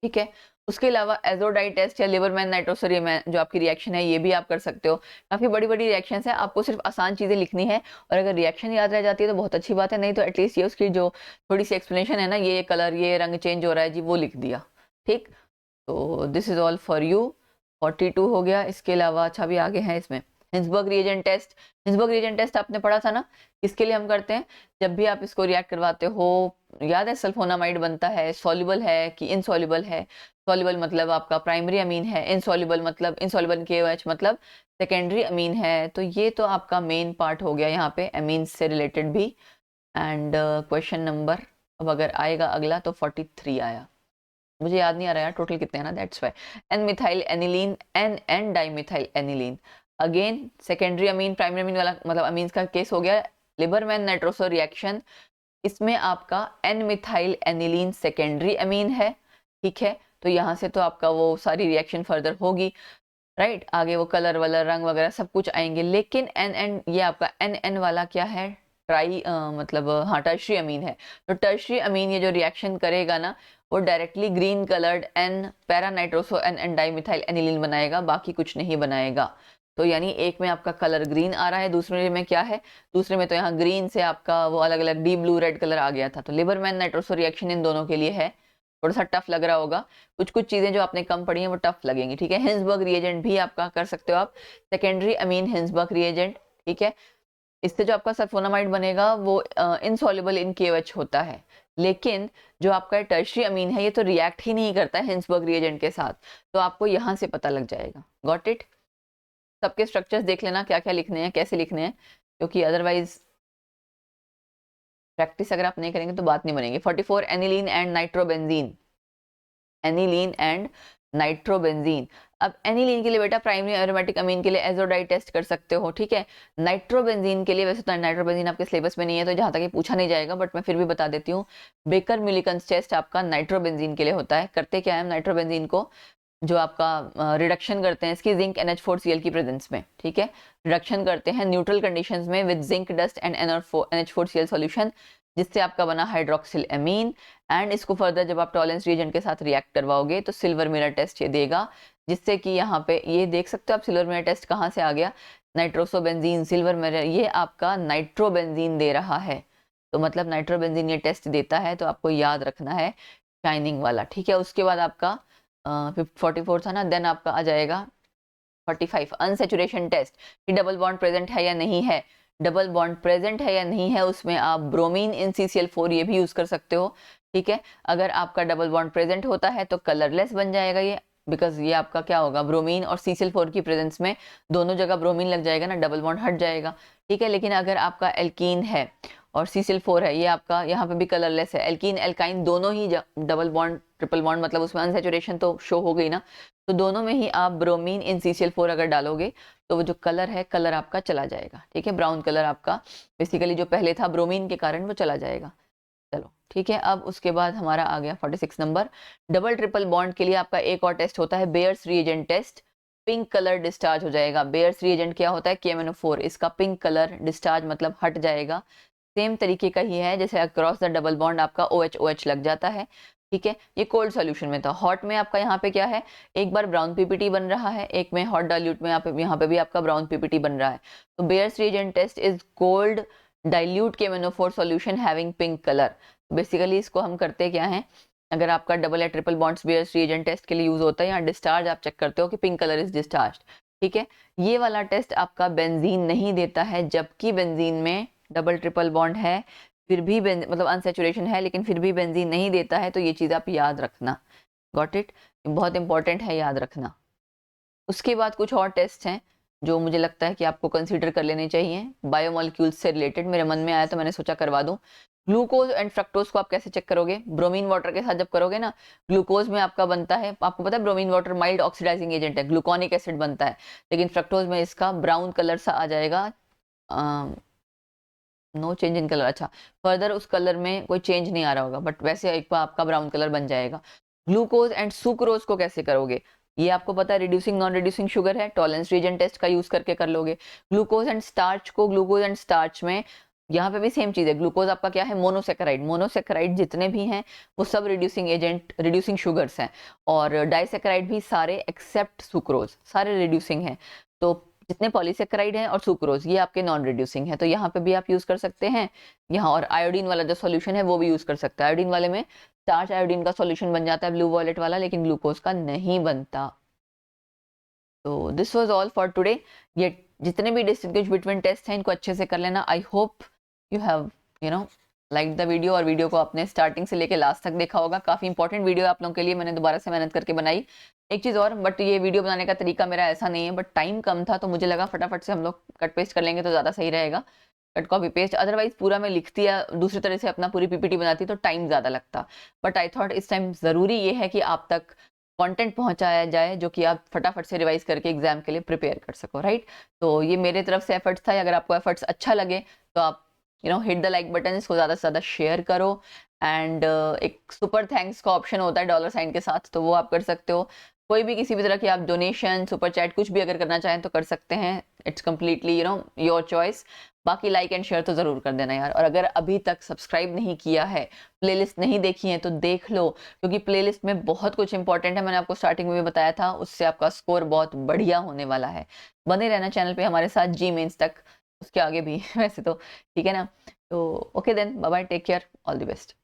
ठीक है। उसके अलावा एजोडाई टेस्ट या लिबरमैन नाइट्रोसो जो आपकी रिएक्शन है ये भी आप कर सकते हो। काफी बड़ी बड़ी रिएक्शन है, आपको सिर्फ आसान चीजें लिखनी है, और अगर रिएक्शन याद रह जाती है तो बहुत अच्छी बात है, नहीं तो एटलीस्ट ये उसकी जो थोड़ी सी एक्सप्लेनेशन है ना, ये कलर, ये रंग चेंज हो रहा है जी, वो लिख दिया, ठीक। तो this is all for you. 42 हो गया। इसके अलावा अच्छा भी आगे है इसमें Hinsberg reagent test. Hinsberg reagent test आपने पढ़ा था ना, इसके लिए हम करते हैं जब भी आप इसको रिएक्ट करवाते हो, याद है सल्फोनामाइड बनता है, सॉल्युबल है कि इनसॉल्युबल है, सॉल्युबल मतलब आपका प्राइमरी अमीन है, इनसॉल्युबल मतलब इनसॉल्युबल KOH मतलब सेकेंडरी अमीन है। तो ये तो आपका मेन पार्ट हो गया यहाँ पे अमीन से रिलेटेड भी। एंड क्वेश्चन नंबर अब अगर आएगा अगला तो 43 आया, मुझे याद नहीं आ रहा यार टोटल कितने हैं ना, that's why. N methyl aniline, N N dimethyl aniline, again secondary amine primary amine वाला मतलब अमीन्स का केस हो गया। लिबरमैन नाइट्रोसो रिएक्शन, इसमें आपका N methyl aniline secondary amine है, ठीक है। तो यहाँ से तो आपका वो सारी रिएक्शन फर्दर होगी, राइट। आगे वो कलर वलर रंग वगैरह सब कुछ आएंगे, लेकिन एन एन ये आपका एन एन वाला क्या है, ट्राई मतलब हाँ टर्शरी अमीन है। तो टर्शरी अमीन ये जो रिएक्शन करेगा ना, वो directly green coloured N para nitroso N N dimethyl aniline बनाएगा, बाकी कुछ नहीं बनाएगा। तो यानी एक में आपका कलर ग्रीन आ रहा है, दूसरे में क्या है, दूसरे में तो यहाँ ग्रीन से आपका वो अलग अलग डीप ब्लू रेड कलर आ गया था। तो लिबरमैन नाइट्रोसो रिएक्शन इन दोनों के लिए है, थोड़ा सा टफ लग रहा होगा, कुछ कुछ चीजें जो आपने कम पढ़ी हैं वो टफ लगेंगी, ठीक है। हिंसबर्ग रिएजेंट भी आपका कर सकते हो आप, सेकेंडरी अमीन हिंसबर्ग रिएजेंट, ठीक है। इससे जो आपका सल्फोनामाइड बनेगा वो इनसॉल्युबल इन KOH होता है, लेकिन जो आपका टर्शरी अमीन है ये तो रिएक्ट ही नहीं करता है हिंसबर्ग रिएजेंट के साथ, तो आपको यहाँ से पता लग जाएगा। Got it. सबके स्ट्रक्चर्स देख लेना क्या क्या लिखने हैं, कैसे लिखने हैं, क्योंकि अदरवाइज प्रैक्टिस अगर आप नहीं करेंगे तो बात नहीं बनेगी। 44 aniline and nitrobenzene, aniline and nitrobenzene. अब एनिलीन के लिए बेटा प्राइमरी एरोमेटिक अमीन के लिए एजोडाई टेस्ट कर सकते हो, ठीक है। नाइट्रोबेंजीन के लिए वैसे तो नाइट्रोबेंजीन आपके सिलेबस में नहीं है तो जहां तक ये पूछा नहीं जाएगा, बट मैं फिर भी बता देती हूँ। बेकर मिलिकन्स टेस्ट आपका नाइट्रोबेंजीन के लिए होता है। करते क्या है, नाइट्रोबेंजीन को जो आपका रिडक्शन करते हैं इसकी जिंक NH4Cl की प्रेजेंस में, ठीक है, रिडक्शन करते हैं न्यूट्रल कंडीशंस में with zinc dust and NH4Cl solution, जिससे आपका बना हाइड्रोक्सिल अमीन। एंड इसको फर्दर जब आप टॉलेंस रिएजेंट के साथ रिएक्ट करवाओगे तो सिल्वर मिरर टेस्ट ये देगा, जिससे कि यहाँ पे ये देख सकते हो आप सिल्वर मिरर टेस्ट कहाँ से आ गया, नाइट्रोसोबेंजीन सिल्वर मिरर, ये आपका नाइट्रोबेंजीन दे रहा है। तो मतलब नाइट्रोबेंजीन ये टेस्ट देता है, तो आपको याद रखना है शाइनिंग वाला, ठीक है। उसके बाद आपका 44 था ना, देन आपका आ जाएगा 45 अनसेचुरेशन टेस्ट, कि डबल बॉन्ड प्रेजेंट है या नहीं है। डबल बॉन्ड प्रेजेंट है या नहीं है, उसमें आप ब्रोमीन इन CCl4 ये भी यूज कर सकते हो, ठीक है। अगर आपका डबल बॉन्ड प्रेजेंट होता है तो कलरलेस बन जाएगा ये, बिकॉज ये आपका क्या होगा, ब्रोमीन और CCl4 की प्रेजेंस में दोनों जगह ब्रोमीन लग जाएगा ना, डबल बॉन्ड हट जाएगा, ठीक है। लेकिन अगर आपका एल्कीन है और CCl4 है, ये आपका यहाँ पे भी कलरलेस है। एल्कीन एल्काइन दोनों ही डबल बॉन्ड ट्रिपल बॉन्ड, मतलब उसमें अनसेचुरेशन तो शो हो गई ना, तो दोनों में ही आप ब्रोमीन इन CCl4 अगर डालोगे तो वो जो कलर है, कलर आपका चला जाएगा, ठीक है, ब्राउन कलर आपका बेसिकली जो पहले था ब्रोमीन के कारण वो चला जाएगा। चलो ठीक है, अब उसके बाद हमारा आ गया 46 नंबर। डबल ट्रिपल बॉन्ड के लिए आपका एक और टेस्ट होता है, Baeyer's reagent test. Pink colour discharge हो जाएगा। बेयर्स रिएजेंट क्या होता है? KMnO4, इसका पिंक कलर डिस्चार्ज मतलब हट जाएगा। सेम तरीके का ही है जैसे अक्रॉस द डबल बॉन्ड आपका OH लग जाता है, ठीक है। ये कोल्ड सॉल्यूशन में था। हॉट में आपका यहाँ पे क्या है, एक बार ब्राउन पीपीटी बन रहा है, एक में हॉट डाइल्यूट में यहाँ पे भी आपका ब्राउन पीपीटी बन रहा है। तो Baeyer's reagent test is cold dilute KMnO4 solution having pink colour. Basically इसको हम करते क्या है, अगर आपका डबल या triple bonds Baeyer's reagent test के लिए यूज होता है, या डिस्चार्ज आप चेक करते हो कि पिंक कलर इज डिस्चार्ज, ठीक है। ये वाला टेस्ट आपका बेंजीन नहीं देता है, जबकि बेंजीन में डबल ट्रिपल बॉन्ड है, फिर भी मतलब अनसेचुरेशन है, लेकिन फिर भी बेंजीन नहीं देता है। तो ये चीज़ आप याद रखना, गॉट इट, बहुत इंपॉर्टेंट है, याद रखना। उसके बाद कुछ और टेस्ट हैं जो मुझे लगता है कि आपको कंसीडर कर लेने चाहिए, बायोमोलिक्यूल्स से रिलेटेड। मेरे मन में आया तो मैंने सोचा करवा दूं। ग्लूकोज एंड फ्रक्टोज को आप कैसे चेक करोगे? ब्रोमीन वाटर के साथ जब करोगे ना, ग्लूकोज में आपका बनता है, आपको पता है bromine water mild oxidising agent है, ग्लूकोनिक एसिड बनता है, लेकिन फ्रक्टोज में इसका ब्राउन कलर सा आ जाएगा, नो चेंज इन कलर। अच्छा, फर्दर उस कलर में कोई चेंज नहीं आ रहा होगा, बट वैसे एक बार आपका ब्राउन कलर बन जाएगा। ग्लूकोज एंड सुक्रोज को कैसे करोगे? ये आपको पता है रिड्यूसिंग नॉन रिड्यूसिंग शुगर है, टॉलरेंस रीजन टेस्ट का यूज करके कर लोगे। ग्लूकोज एंड स्टार्च को, ग्लूकोज एंड स्टार्च में यहाँ पे भी सेम चीज है। ग्लूकोज आपका क्या है? मोनोसेक्राइड। मोनोसेक्राइड जितने भी हैं वो सब रिड्यूसिंग एजेंट, रिड्यूसिंग शुगर्स हैं, और डाइसेक्राइड भी सारे एक्सेप्ट सुक्रोज सारे रिड्यूसिंग हैं। तो जितने पॉलीसेक्राइड हैं और सुक्रोज ये आपके नॉन रिड्यूसिंग है, तो यहाँ पे भी आप यूज कर सकते हैं यहाँ। और आयोडीन वाला जो सॉल्यूशन है वो भी यूज कर सकते हैं। आयोडीन वाले में स्टार्च आयोडीन का सॉल्यूशन बन जाता है, ब्लू वॉलेट वाला, लेकिन ग्लूकोज का नहीं बनता। तो this was all for today. ये जितने भी डिस्टिंग्विश बिटवीन टेस्ट हैं इनको अच्छे से कर लेना। I hope you have like the video, और वीडियो को आपने स्टार्टिंग से लेके लास्ट तक देखा होगा। काफी इंपॉर्टेंट वीडियो आप लोगों के लिए मैंने दोबारा से मेहनत करके बनाई। एक चीज और, बट ये वीडियो बनाने का तरीका मेरा ऐसा नहीं है, बट टाइम कम था तो मुझे लगा फटाफट से हम लोग कट पेस्ट कर लेंगे तो ज्यादा सही रहेगा, कट कॉपी पेस्ट। अदरवाइज पूरा मैं लिखती या दूसरी तरह से अपना पूरी पीपीटी बनाती तो टाइम ज्यादा लगता। बट आई थॉट इस टाइम जरूरी ये है कि आप तक कंटेंट पहुंचाया जाए जो कि आप फटाफट से रिवाइज करके एग्जाम के लिए प्रिपेयर कर सको, राइट। तो ये मेरे तरफ से एफर्ट्स था। अगर आपको एफर्ट्स अच्छा लगे तो आप हिट द लाइक बटन, इसको ज़्यादा से ज़्यादा शेयर करो। एंड एक सुपर थैंक्स का ऑप्शन होता है $साइन के साथ, तो वो आप कर सकते हो। कोई भी किसी भी तरह की आप डोनेशन, सुपर चैट कुछ भी अगर करना चाहें तो कर सकते हैं। It's completely your choice. बाकी लाइक एंड शेयर तो ज़रूर कर देना यार। और अगर अभी तक सब्सक्राइब नहीं किया है, प्लेलिस्ट नहीं देखी है, तो देख लो, क्योंकि प्लेलिस्ट में बहुत कुछ इंपॉर्टेंट है। मैंने आपको स्टार्टिंग में भी बताया था, उससे आपका स्कोर बहुत बढ़िया होने वाला है। बने रहना चैनल पे हमारे साथ जी मेंस तक, उसके आगे भी वैसे तो, ठीक है ना। तो okay then, bye bye, take care, all the best.